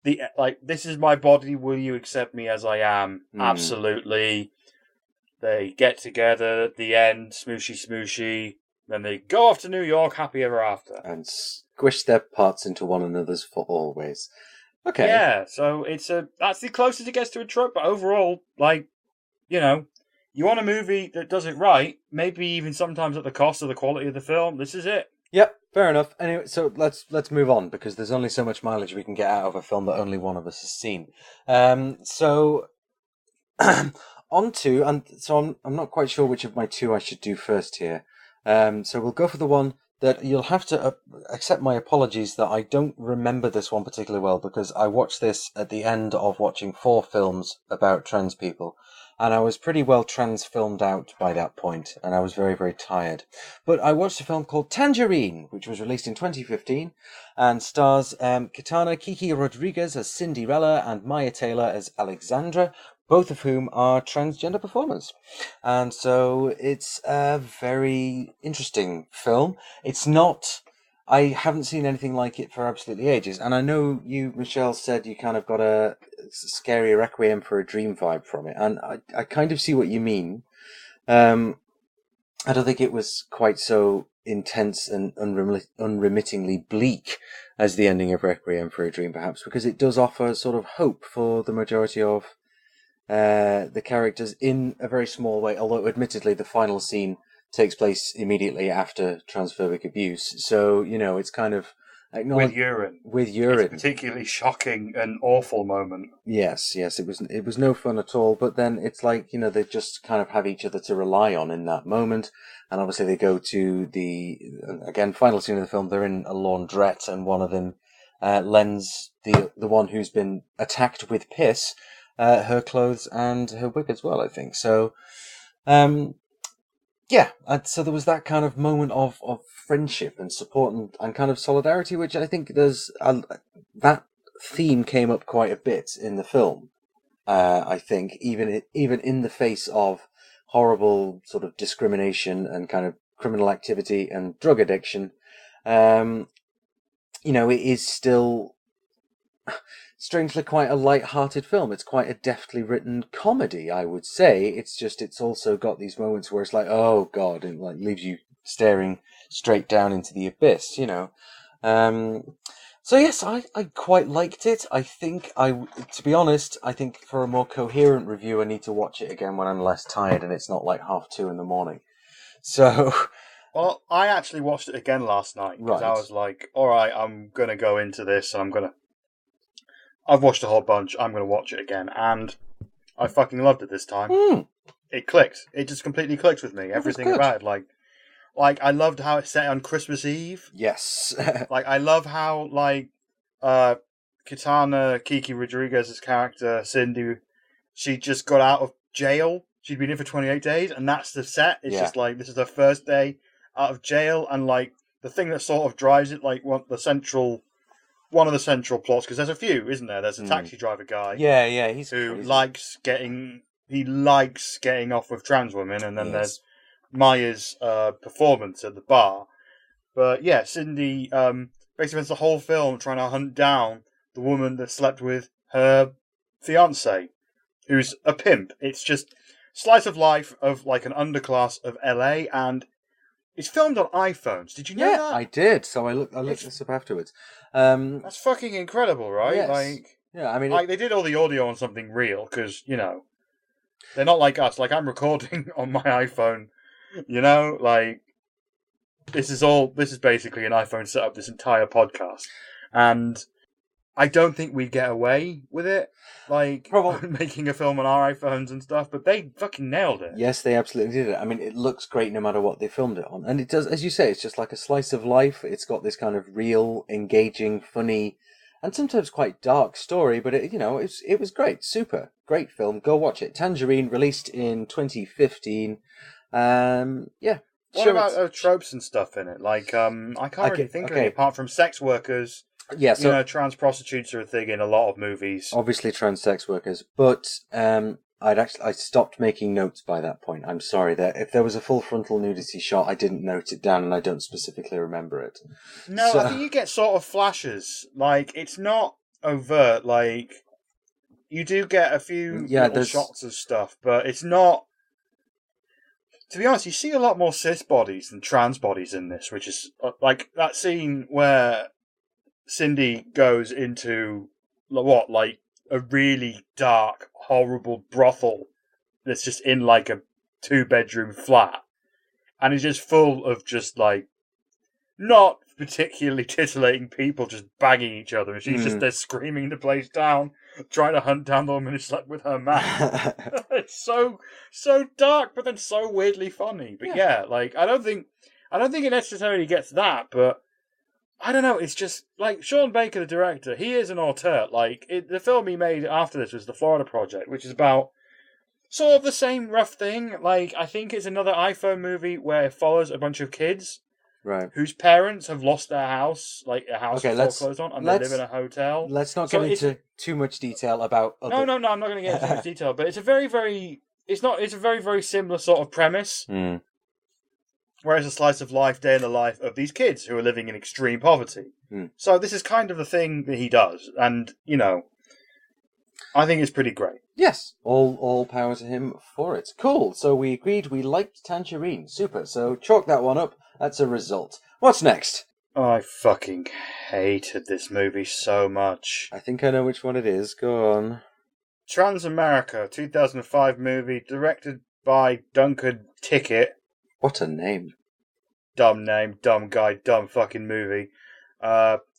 this is my body, will you accept me as I am? Absolutely. They get together at the end, smooshy, then they go off to New York, happy ever after. And squish their parts into one another's for always. Okay. Yeah, so that's the closest it gets to a trope, but overall, like, you want a movie that does it right, maybe even sometimes at the cost of the quality of the film. This is it. Yep, fair enough. Anyway, so let's move on, because there's only so much mileage we can get out of a film that only one of us has seen. So on to, and so I'm not quite sure which of my two I should do first here. So we'll go for the one that you'll have to accept my apologies that I don't remember this one particularly well, because I watched this at the end of watching 4 films about trans people, and I was pretty well trans-filmed out by that point, and I was very, very tired. But I watched a film called Tangerine, which was released in 2015, and stars Kitana Kiki Rodriguez as Cinderella and Maya Taylor as Alexandra, both of whom are transgender performers. And so it's a very interesting film. It's not... I haven't seen anything like it for absolutely ages. And I know you, Michelle, said you kind of got a scary Requiem for a Dream vibe from it. And I kind of see what you mean. I don't think it was quite so intense and unremittingly bleak as the ending of Requiem for a Dream, perhaps, because it does offer sort of hope for the majority of the characters in a very small way, although admittedly the final scene takes place immediately after transphobic abuse. So, it's kind of with urine. It's a particularly shocking and awful moment. Yes, it was no fun at all. But then it's like, they just kind of have each other to rely on in that moment. And obviously they go to the, again, final scene of the film, they're in a laundrette, and one of them lends the one who's been attacked with piss her clothes and her wig as well, I think. So, yeah, so there was that kind of moment of friendship and support and kind of solidarity, which I think there's that theme came up quite a bit in the film. I think even in the face of horrible sort of discrimination and kind of criminal activity and drug addiction, it is still strangely quite a light-hearted film. It's quite a deftly written comedy, I would say. It's also got these moments where it's like, oh god, and like leaves you staring straight down into the abyss, So yes, I quite liked it. I think to be honest, I think for a more coherent review, I need to watch it again when I'm less tired and it's not like 2:30 in the morning. So, Well, I actually watched it again last night because I Right. was like, all right, I'm going to go into this and I've watched a whole bunch, I'm going to watch it again. And I fucking loved it this time. It clicked. It just completely clicked with me. Everything good. about it. Like, I loved how it's set on Christmas Eve. Yes. Like, I love how, Kitana, Kiki Rodriguez's character, Cindy, she just got out of jail. She'd been in for 28 days, and that's the set. It's just like, this is her first day out of jail, and like, the thing that sort of drives it, like, one of the central plots, because there's a few, isn't there? There's a taxi driver guy. Yeah, he's who crazy. likes getting off with trans women, and then Yes. there's Maya's performance at the bar. But yeah, Cindy basically spends the whole film trying to hunt down the woman that slept with her fiance, who's a pimp. It's just slice of life of like an underclass of LA, and it's filmed on iPhones. Did you know that? I did. So I looked this up afterwards. That's fucking incredible, right? Yes. Like, yeah, I mean, they did all the audio on something real because they're not like us. Like, I'm recording on my iPhone. Like, this is basically an iPhone set up this entire podcast, and I don't think we'd get away with it, like, Probably. making a film on our iPhones and stuff, but they fucking nailed it. Yes, they absolutely did it. I mean, it looks great no matter what they filmed it on. And it does, as you say, it's just like a slice of life. It's got this kind of real, engaging, funny, and sometimes quite dark story, but it was great. Super. Great film. Go watch it. Tangerine, released in 2015. Yeah. What sure, about tropes and stuff in it? Like, I can't really think of any apart from sex workers. Yeah, so trans prostitutes are a thing in a lot of movies. Obviously, trans sex workers, but I stopped making notes by that point. I'm sorry that if there was a full frontal nudity shot, I didn't note it down, and I don't specifically remember it. No, I think you get sort of flashes. Like, it's not overt. Like, you do get a few little shots of stuff, but it's not. To be honest, you see a lot more cis bodies than trans bodies in this, which is like that scene where Cindy goes into like a really dark, horrible brothel that's just in like a 2-bedroom flat, and it's just full of just like not particularly titillating people just banging each other, and she's just there screaming the place down, trying to hunt down the woman who slept with her man. It's so dark, but then so weirdly funny. But yeah, like I don't think it necessarily gets that, but I don't know. It's just like Sean Baker, the director. He is an auteur. Like the film he made after this was The Florida Project, which is about sort of the same rough thing. Like I think it's another iPhone movie where it follows a bunch of kids. Right. Whose parents have lost their house, like a house foreclosed on, and they live in a hotel. Let's not get into too much detail about. No, I'm not going to get into too much detail. But it's a very, very similar sort of premise. Whereas a slice of life, day in the life of these kids who are living in extreme poverty. So this is kind of the thing that he does, and I think it's pretty great. Yes, all power to him for it. Cool. So we agreed we liked Tangerine. Super. So chalk that one up. That's a result. What's next? I fucking hated this movie so much. I think I know which one it is. Go on. Transamerica, 2005 movie, directed by Duncan Tickett. What a name. Dumb name, dumb guy, dumb fucking movie.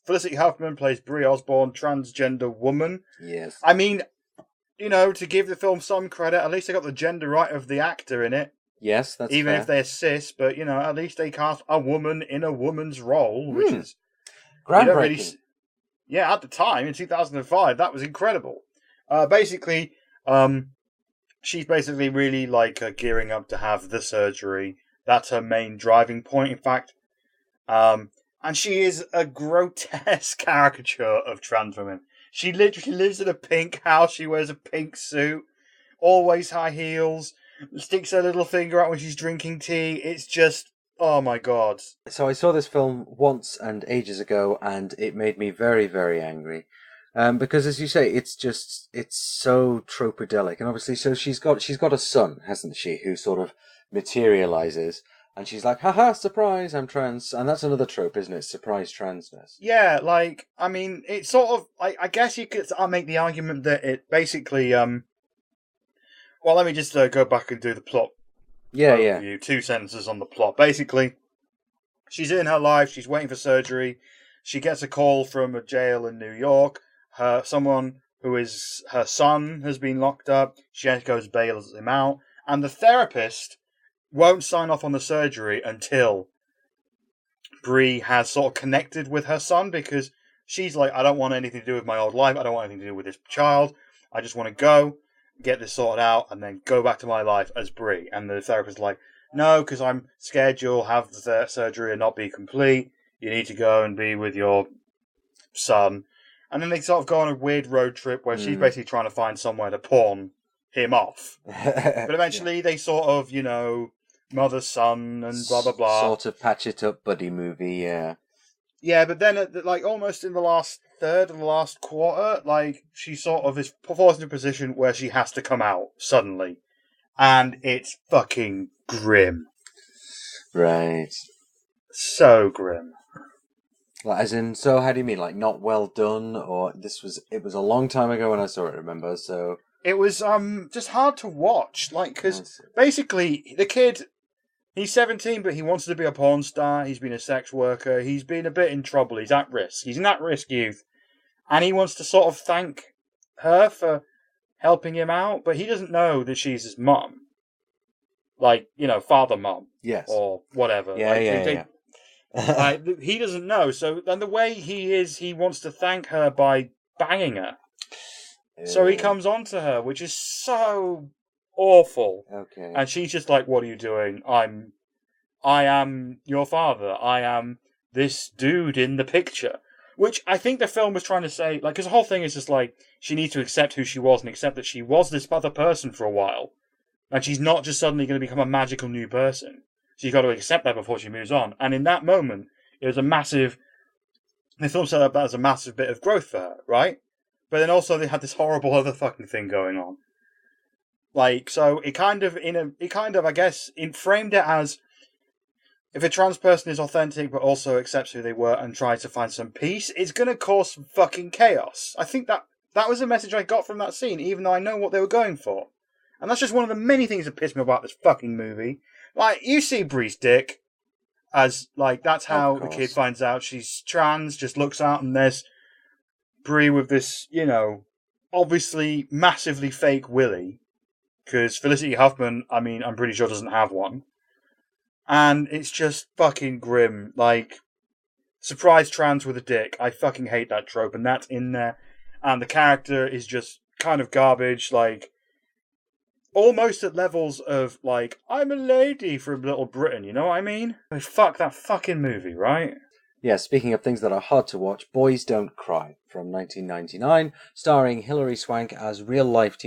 Felicity Huffman plays Brie Osborne, transgender woman. Yes. I mean, to give the film some credit, at least they got the gender right of the actor in it. Yes, that's Even fair. if they're cis, but, at least they cast a woman in a woman's role, which is... groundbreaking. Yeah, at the time, in 2005, that was incredible. Basically, she's basically really, gearing up to have the surgery. That's her main driving point, in fact. And she is a grotesque caricature of trans women. She literally lives in a pink house. She wears a pink suit. Always high heels. Sticks her little finger out when she's drinking tea. It's just, oh my god. So I saw this film once and ages ago, and it made me very, very angry. Because as you say, it's so tropodelic. And obviously, so she's got a son, hasn't she, who sort of materializes. And she's like, haha, surprise, I'm trans. And that's another trope, isn't it? Surprise transness. Yeah, like, I mean, it's sort of, I guess you could make the argument that it basically, well, let me just go back and do the plot Yeah, yeah. overview. 2 sentences on the plot. Basically, she's in her life, she's waiting for surgery, she gets a call from a jail in New York, someone who is her son has been locked up, she goes bails him out, and the therapist won't sign off on the surgery until Bree has sort of connected with her son, because she's like, I don't want anything to do with my old life. I don't want anything to do with this child. I just want to go, get this sorted out, and then go back to my life as Bree. And the therapist's like, no, because I'm scared you'll have the surgery and not be complete. You need to go and be with your son. And then they sort of go on a weird road trip where she's basically trying to find somewhere to pawn him off. But eventually they sort of, mother, son, and blah, blah, blah. Sort of patch it up buddy movie, yeah. Yeah, but then, almost in the last third of the last quarter, she sort of is forced in a position where she has to come out suddenly. And it's fucking grim. Right. So grim. Like, as in, so how do you mean? Like, not well done? Or it was a long time ago when I saw it, remember? So It was, just hard to watch. Because basically, the kid, he's 17, but he wants to be a porn star. He's been a sex worker. He's been a bit in trouble. He's at risk. He's an at-risk youth. And he wants to sort of thank her for helping him out, but he doesn't know that she's his mum. Father mum. yes. Or whatever. Yeah. He doesn't know. So then the way he is, he wants to thank her by banging her. So he comes on to her, which is so awful. Okay. And she's just like, what are you doing? I am your father. I am this dude in the picture. Which I think the film was trying to say, because the whole thing is just like, she needs to accept who she was and accept that she was this other person for a while. And she's not just suddenly going to become a magical new person. She's got to accept that before she moves on. And in that moment, it was the film set up that as a massive bit of growth for her, right? But then also they had this horrible other fucking thing going on. So it kind of, I guess, it framed it as, if a trans person is authentic but also accepts who they were and tries to find some peace, it's going to cause some fucking chaos. I think that was the message I got from that scene, even though I know what they were going for. And that's just one of the many things that pissed me about this fucking movie. You see Bree's dick, as, that's how the kid finds out she's trans, just looks out and there's Bree with this, obviously massively fake willy, because Felicity Huffman, I'm pretty sure doesn't have one. And it's just fucking grim. Surprise trans with a dick. I fucking hate that trope, and that's in there. And the character is just kind of garbage, almost at levels of, I'm a lady from Little Britain, you know what I mean? Fuck that fucking movie, right? Yeah, speaking of things that are hard to watch, Boys Don't Cry, from 1999, starring Hilary Swank as real-life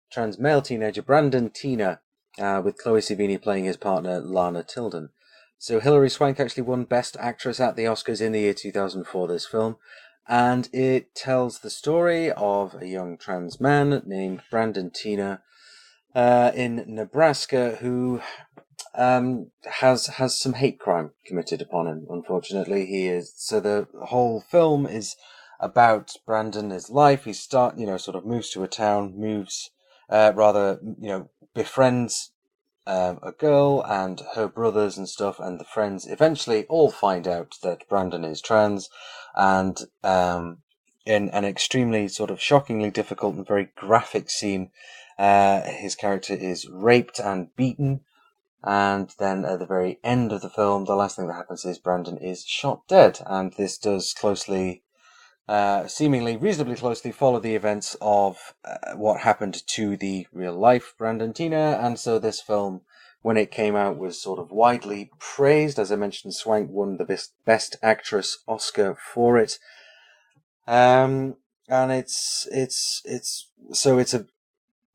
trans male teenager Brandon Teena, with Chloe Sevigny playing his partner Lana Tilden. So Hilary Swank actually won Best Actress at the Oscars in the year 2004, this film, and it tells the story of a young trans man named Brandon Teena in Nebraska who has some hate crime committed upon him. Unfortunately, so the whole film is about Brandon, his life. He sort of moves to a town, befriends a girl and her brothers and stuff, and the friends eventually all find out that Brandon is trans, and in an extremely sort of shockingly difficult and very graphic scene, his character is raped and beaten. And then at the very end of the film, the last thing that happens is Brandon is shot dead. And this does seemingly reasonably closely follow the events of what happened to the real life Brandon Teena. And so this film, when it came out, was sort of widely praised. As I mentioned, Swank won the Best Actress Oscar for it. And it's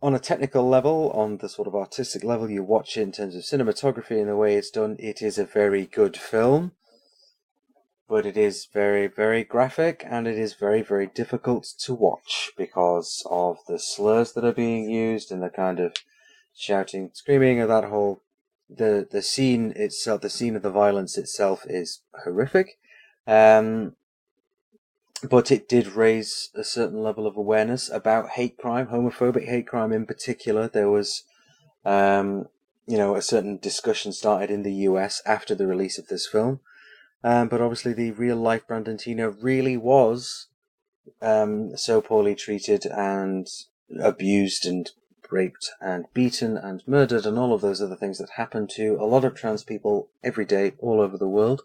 on a technical level, on the sort of artistic level, you watch it in terms of cinematography and the way it's done, it is a very good film. But it is very, very graphic, and it is very, very difficult to watch because of the slurs that are being used and the kind of shouting, screaming, of that whole the scene itself, the scene of the violence itself, is horrific. But it did raise a certain level of awareness about hate crime, homophobic hate crime in particular. There was, a certain discussion started in the US after the release of this film. But obviously, the real life Brandontina really was so poorly treated and abused and raped and beaten and murdered and all of those other things that happen to a lot of trans people every day all over the world.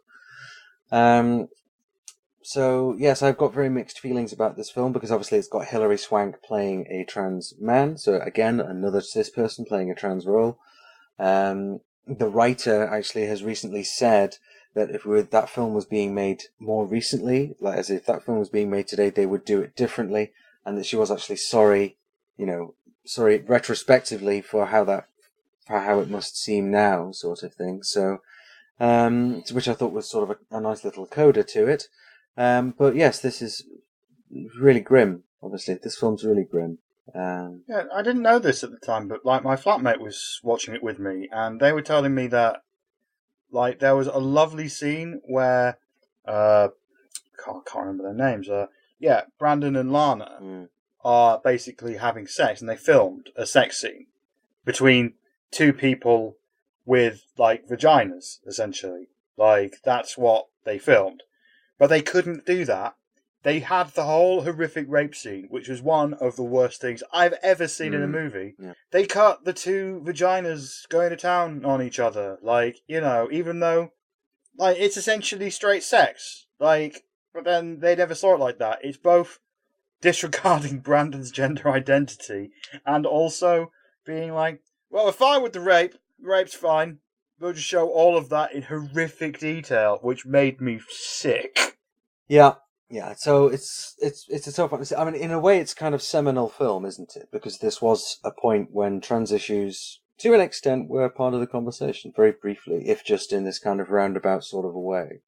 So yes, I've got very mixed feelings about this film because obviously it's got Hilary Swank playing a trans man, so again another cis person playing a trans role. The writer actually has recently said that if that film was being made more recently, like as if that film was being made today, they would do it differently, and that she was actually sorry retrospectively for how it must seem now, sort of thing. So, which I thought was sort of a nice little coda to it. But yes, this is really grim. Obviously, this film's really grim. Yeah, I didn't know this at the time, but like my flatmate was watching it with me, and they were telling me that like there was a lovely scene where can't remember their names. Brandon and Lana are basically having sex, and they filmed a sex scene between two people with like vaginas, essentially. Like that's what they filmed, but they couldn't do that. They had the whole horrific rape scene, which was one of the worst things I've ever seen in a movie. Yeah. They cut the two vaginas going to town on each other. Like, even though, like, it's essentially straight sex. Like, but then they never saw it like that. It's both disregarding Brandon's gender identity and also being like, well, we're fine with the rape. Rape's fine. We'll just show all of that in horrific detail, which made me sick. Yeah. Yeah, so it's a tough one. I mean, in a way, it's kind of seminal film, isn't it? Because this was a point when trans issues, to an extent, were part of the conversation, very briefly, if just in this kind of roundabout sort of a way.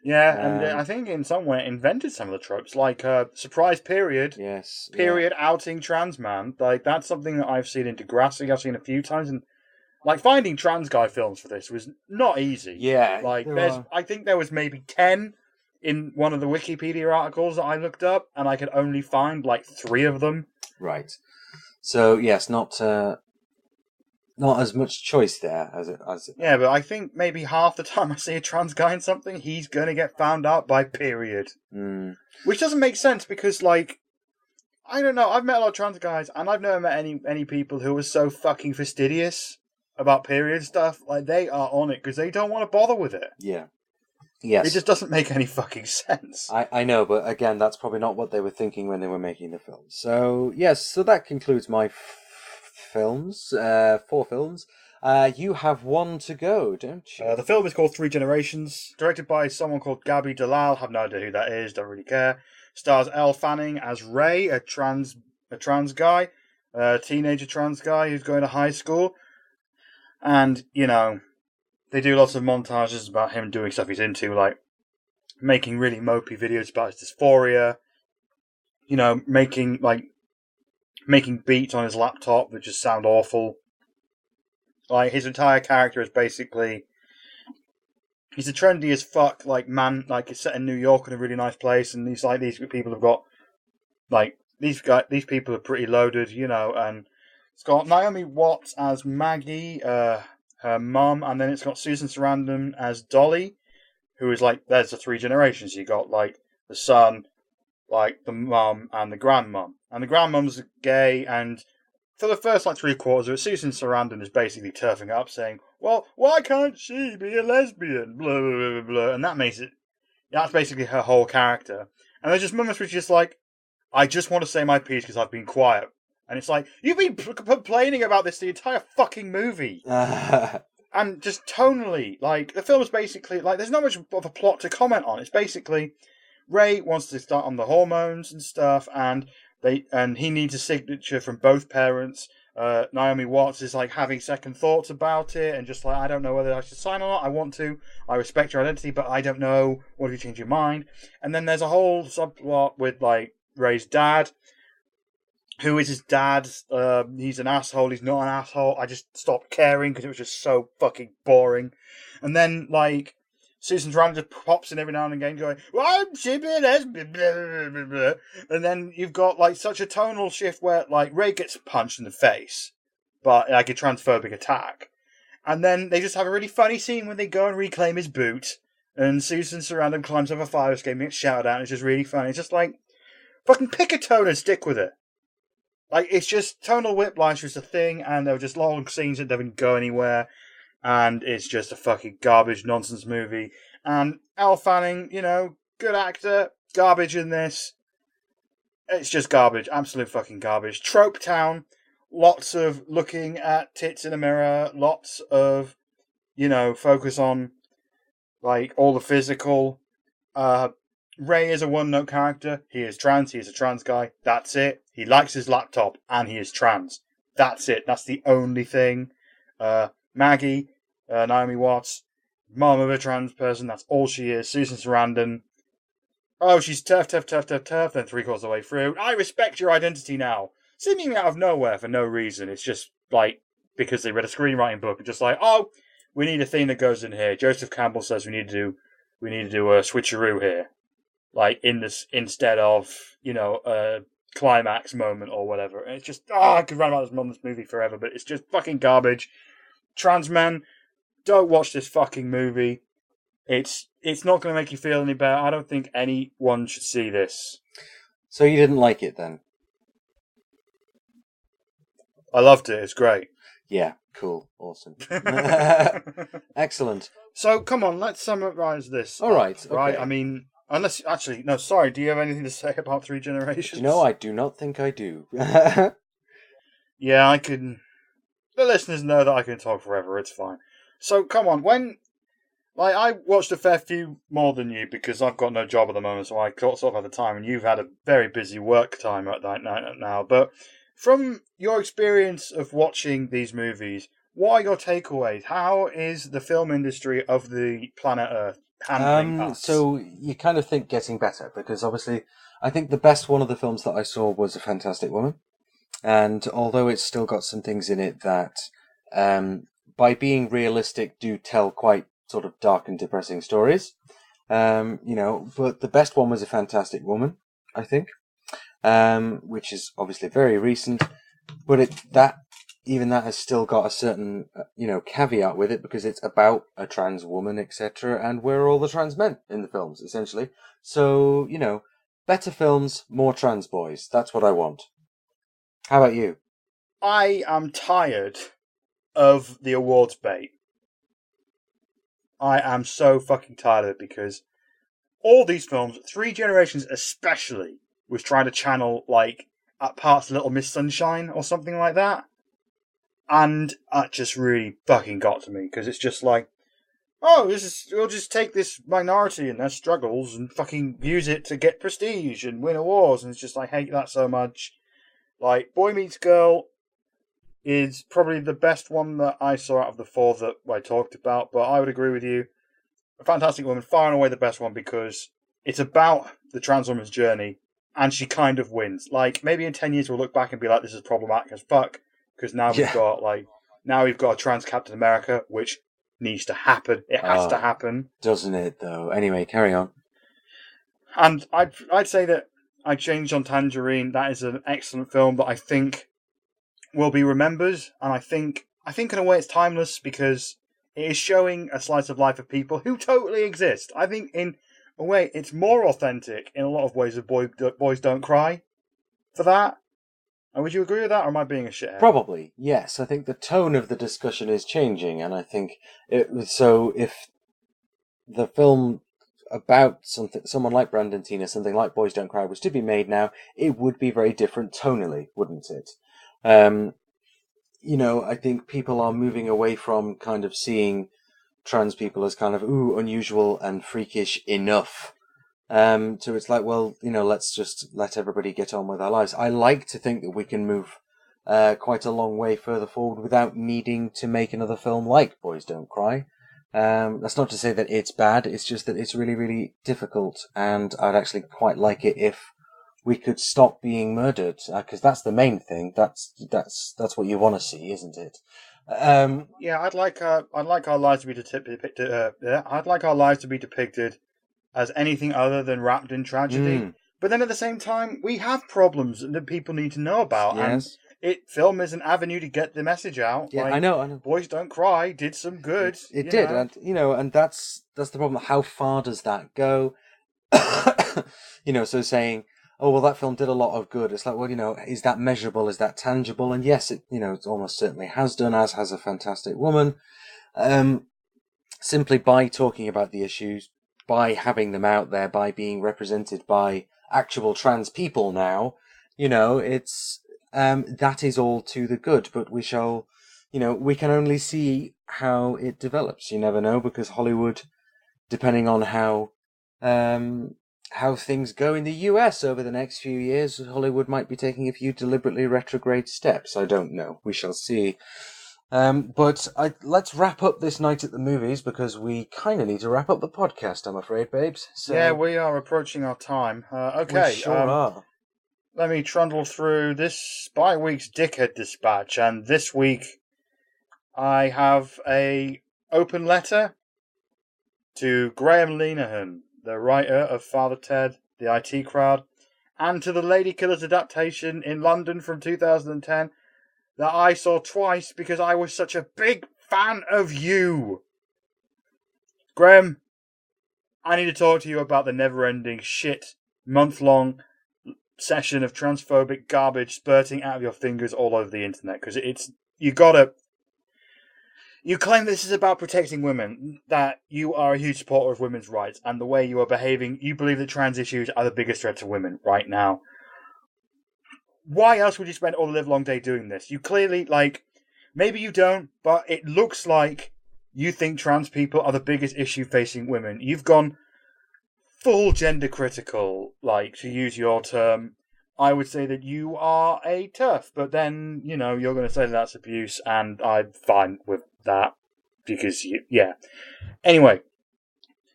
Yeah, and I think in some way it invented some of the tropes, like surprise period, outing trans man. Like that's something that I've seen in Degrassi. I've seen a few times, and like finding trans guy films for this was not easy. Yeah, like I think there was maybe 10. In one of the Wikipedia articles that I looked up, and I could only find like 3 of them. Right. So yes, not as much choice there as it. Yeah, but I think maybe half the time I see a trans guy in something, he's gonna get found out by period. Which doesn't make sense because, like, I don't know. I've met a lot of trans guys, and I've never met any people who are so fucking fastidious about period stuff. Like they are on it because they don't want to bother with it. Yeah. Yes. It just doesn't make any fucking sense. I know, but again, that's probably not what they were thinking when they were making the film. So, yes, so that concludes my films, 4 films. You have one to go, don't you? The film is called 3 Generations, directed by someone called Gabby Dalal. Have no idea who that is, don't really care. Stars Elle Fanning as Ray, a trans guy, a teenager trans guy who's going to high school. And, they do lots of montages about him doing stuff he's into, like making really mopey videos about his dysphoria. Making beats on his laptop that just sound awful. Like his entire character is basically he's a trendy as fuck man. Like it's set in New York in a really nice place, and these people have got these people are pretty loaded, and it's got Naomi Watts as Maggie. Her mum, and then it's got Susan Sarandon as Dolly, who is there's the 3 generations. You got the son, the mum, and the grandmum. And the grandmum's gay, and for the first 3/4 of it, Susan Sarandon is basically turfing up, saying, well, why can't she be a lesbian? Blah, blah, blah, blah. And that's basically her whole character. And there's just moments where she's just I just want to say my piece because I've been quiet. And it's you've been complaining about this the entire fucking movie. And just tonally, the film is basically, there's not much of a plot to comment on. It's basically, Ray wants to start on the hormones and stuff, and he needs a signature from both parents. Naomi Watts is, having second thoughts about it, and just I don't know whether I should sign or not. I want to. I respect your identity, but I don't know. What if you change your mind? And then there's a whole subplot with, Ray's dad, who is his dad? He's an asshole. He's not an asshole. I just stopped caring because it was just so fucking boring. And then like Susan Sarandon just pops in every now and again, going, "Well, I'm shipping this," and then you've got like such a tonal shift where like Ray gets punched in the face, but like a transphobic attack, and then they just have a really funny scene when they go and reclaim his boot, and Susan Sarandon climbs over a fire escape and gets shouted at. And it's just really funny. It's just like fucking pick a tone and stick with it. Like, it's just tonal whiplash was a thing, and there were just long scenes that didn't go anywhere, and it's just a fucking garbage nonsense movie. And Elle Fanning, good actor, garbage in this. It's just garbage, absolute fucking garbage. Trope Town, lots of looking at tits in a mirror, lots of, focus on, like, all the physical. Ray is a one-note character. He is trans. He is a trans guy. That's it. He likes his laptop, and he is trans. That's it. That's the only thing. Maggie, Naomi Watts, mom of a trans person. That's all she is. Susan Sarandon. Oh, she's tough. Then 3/4 of the way through, I respect your identity now. Seemingly out of nowhere for no reason. It's just like because they read a screenwriting book and just like, oh, we need a theme that goes in here. Joseph Campbell says we need to do a switcheroo here. Like in this, instead of a climax moment or whatever. And it's just I could run about this movie forever, but it's just fucking garbage. Trans men, don't watch this fucking movie. It's not going to make you feel any better. I don't think anyone should see this. So you didn't like it then? I loved it. It's great. Yeah, cool, awesome, excellent. So come on, let's summarize this. All right, okay. Right. I mean. Unless, actually, no, sorry, do you have anything to say about Three Generations? I do not think I do. Yeah, I can... The listeners know that I can talk forever, it's fine. So, come on, I watched a fair few more than you because I've got no job at the moment, so I sort of have the time, and you've had a very busy work time at that night now. But from your experience of watching these movies, what are your takeaways? How is the film industry of the planet Earth? So you kind of think getting better, because obviously I think the best one of the films that I saw was A Fantastic Woman, and although it's still got some things in it that by being realistic do tell quite sort of dark and depressing stories, but the best one was A Fantastic Woman, I think, which is obviously very recent, but even that has still got a certain, caveat with it, because it's about a trans woman, etc., and we're all the trans men in the films, essentially. So, better films, more trans boys. That's what I want. How about you? I am tired of the awards bait. I am so fucking tired of it, because all these films, Three Generations especially, was trying to channel, like, at parts Little Miss Sunshine or something like that. And that just really fucking got to me, because it's just like, we'll just take this minority and their struggles and fucking use it to get prestige and win awards, and it's just, I hate that so much. Like, Boy Meets Girl is probably the best one that I saw out of the four that I talked about, but I would agree with you. A Fantastic Woman, far and away the best one, because it's about the trans woman's journey, and she kind of wins. Like, maybe in 10 years we'll look back and be like, this is problematic as fuck, because now we've got a trans Captain America, which needs to happen. It has to happen, doesn't it? Though. Anyway, carry on. And I'd say that I changed on Tangerine. That is an excellent film that I think will be remembered, and I think in a way it's timeless, because it is showing a slice of life of people who totally exist. I think in a way it's more authentic in a lot of ways of Boys Don't Cry for that. And would you agree with that, or am I being a shithead? Probably, yes. I think the tone of the discussion is changing, and I think so if the film about someone like Brandon Teena, something like Boys Don't Cry, was to be made now, it would be very different tonally, wouldn't it? I think people are moving away from kind of seeing trans people as kind of unusual and freakish enough. So it's like, well, let's just let everybody get on with our lives. I like to think that we can move quite a long way further forward without needing to make another film like Boys Don't Cry. That's not to say that it's bad, it's just that it's really, really difficult, and I'd actually quite like it if we could stop being murdered, because that's the main thing. That's what you want to see, isn't it? Yeah, I'd like our lives to be depicted. I'd like our lives to be depicted as anything other than wrapped in tragedy. But then at the same time, we have problems that people need to know about, Yes. and film is an avenue to get the message out. Yeah, like, I know. Boys Don't Cry did some good. It did, know. and that's the problem. How far does that go? So saying, oh well, that film did a lot of good. It's like, well, is that measurable? Is that tangible? And yes, it almost certainly has done, as has A Fantastic Woman. Simply by talking about the issues, by having them out there, by being represented by actual trans people now, it's that is all to the good. But we shall, we can only see how it develops. You never know, because Hollywood, depending on how things go in the US over the next few years, Hollywood might be taking a few deliberately retrograde steps. I don't know. We shall see. But let's wrap up this night at the movies, because we kind of need to wrap up the podcast, I'm afraid, babes. So, yeah, we are approaching our time. Okay. We sure are. Let me trundle through this bi-week's Dickhead Dispatch, and this week I have a open letter to Graham Linehan, the writer of Father Ted, The IT Crowd, and to the Lady Killers adaptation in London from 2010 that I saw twice because I was such a big fan of you. Graham, I need to talk to you about the never-ending shit, month-long session of transphobic garbage spurting out of your fingers all over the internet, because you claim this is about protecting women, that you are a huge supporter of women's rights, and the way you are behaving, you believe that trans issues are the biggest threat to women right now. Why else would you spend all the live-long day doing this? You clearly, maybe you don't, but it looks like you think trans people are the biggest issue facing women. You've gone full gender critical, to use your term. I would say that you are a TERF, but then, you're going to say that's abuse, and I'm fine with that, because, yeah. Anyway,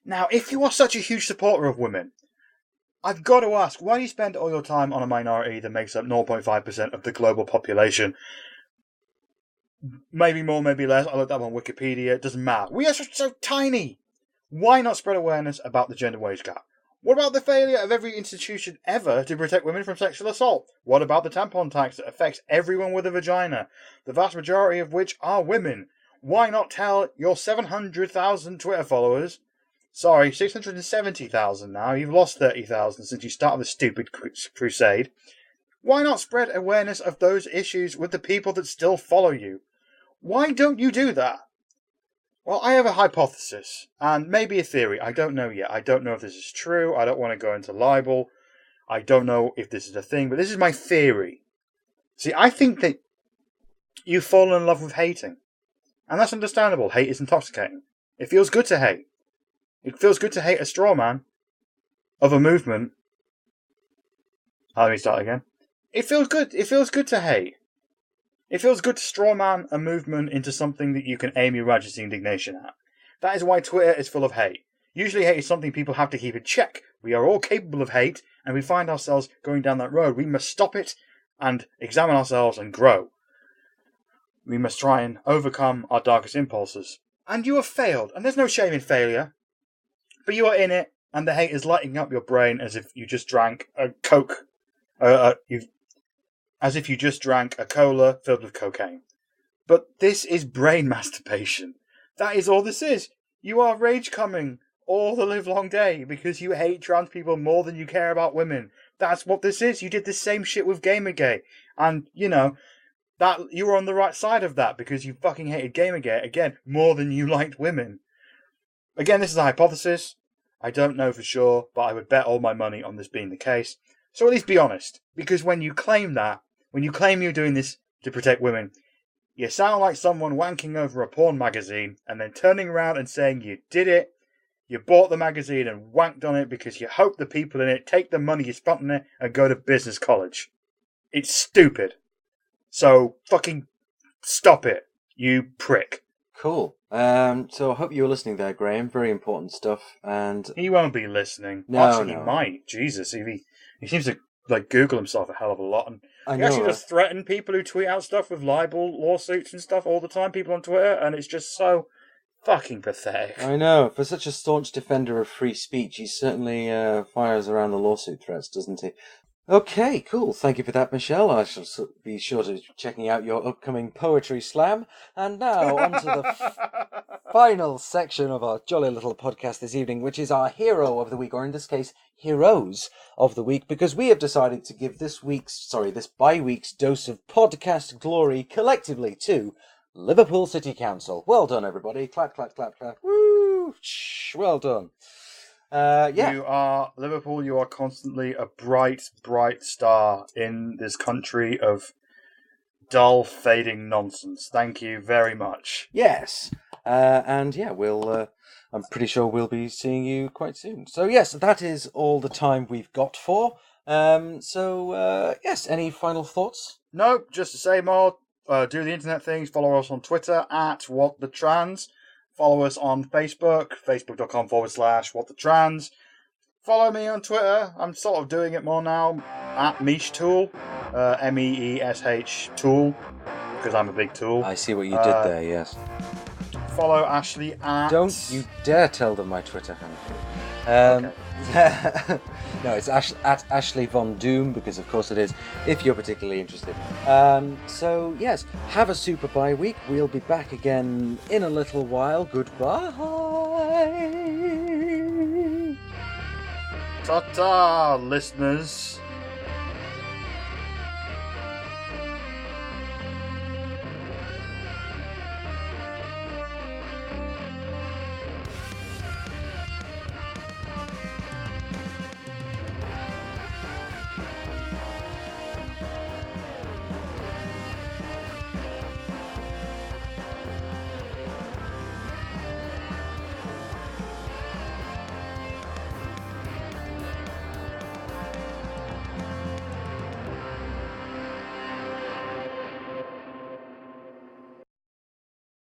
now, if you are such a huge supporter of women, I've got to ask, why do you spend all your time on a minority that makes up 0.5% of the global population? Maybe more, maybe less. I looked up on Wikipedia. It doesn't matter. We are so tiny. Why not spread awareness about the gender wage gap? What about the failure of every institution ever to protect women from sexual assault? What about the tampon tax that affects everyone with a vagina, the vast majority of which are women? Why not tell your 700,000 Twitter followers? Sorry, 670,000 now. You've lost 30,000 since you started the stupid crusade. Why not spread awareness of those issues with the people that still follow you? Why don't you do that? Well, I have a hypothesis, and maybe a theory. I don't know yet. I don't know if this is true. I don't want to go into libel. I don't know if this is a thing, but this is my theory. See, I think that you fall in love with hating. And that's understandable. Hate is intoxicating. It feels good to hate. It feels good to hate a straw man of a movement. Let me start again. It feels good. It feels good to hate. It feels good to strawman a movement into something that you can aim your righteous indignation at. That is why Twitter is full of hate. Usually hate is something people have to keep in check. We are all capable of hate, and we find ourselves going down that road. We must stop it and examine ourselves and grow. We must try and overcome our darkest impulses. And you have failed, and there's no shame in failure. But you are in it, and the hate is lighting up your brain as if you just drank a Coke. As if you just drank a cola filled with cocaine. But this is brain masturbation. That is all this is. You are rage coming all the live-long day because you hate trans people more than you care about women. That's what this is. You did the same shit with Gamergate. And, that you were on the right side of that because you fucking hated Gamergate, again, more than you liked women. Again, this is a hypothesis. I don't know for sure, but I would bet all my money on this being the case. So at least be honest. Because when you claim that, when you claim you're doing this to protect women, you sound like someone wanking over a porn magazine and then turning around and saying you did it, you bought the magazine and wanked on it because you hope the people in it take the money you spent on it and go to business college. It's stupid. So fucking stop it, you prick. Cool. So I hope you were listening there, Graham. Very important stuff. And he won't be listening. No, Actually, no. he might. Jesus, he seems to like Google himself a hell of a lot, and I he know, actually right? does threaten people who tweet out stuff with libel lawsuits and stuff all the time. People on Twitter, and it's just so fucking pathetic. I know. For such a staunch defender of free speech, he certainly fires around the lawsuit threats, doesn't he? Okay, cool. Thank you for that, Michelle. I shall be sure to be checking out your upcoming poetry slam. And now on to the final section of our jolly little podcast this evening, which is our hero of the week, or in this case, heroes of the week, because we have decided to give this bi-week's dose of podcast glory collectively to Liverpool City Council. Well done, everybody. Clap, clap, clap, clap. Woo! Well done. Yeah. You are Liverpool. You are constantly a bright, bright star in this country of dull, fading nonsense. Thank you very much. Yes. And yeah, we'll. I'm pretty sure we'll be seeing you quite soon. So yes, that is all the time we've got for. Yes. Any final thoughts? Nope. Just to say more. Do the internet things. Follow us on Twitter at WhatTheTrans. Follow us on Facebook, facebook.com/WhatTheTrans. Follow me on Twitter. I'm sort of doing it more now. At Meesh Tool. MEESH Tool. Because I'm a big tool. I see what you did there, yes. Follow Ashley at... Don't you dare tell them my Twitter handle. Okay. No, it's at Ashleigh Von Doom, because of course it is, if you're particularly interested. So, yes, have a super bye week. We'll be back again in a little while. Goodbye. Ta-ta, listeners.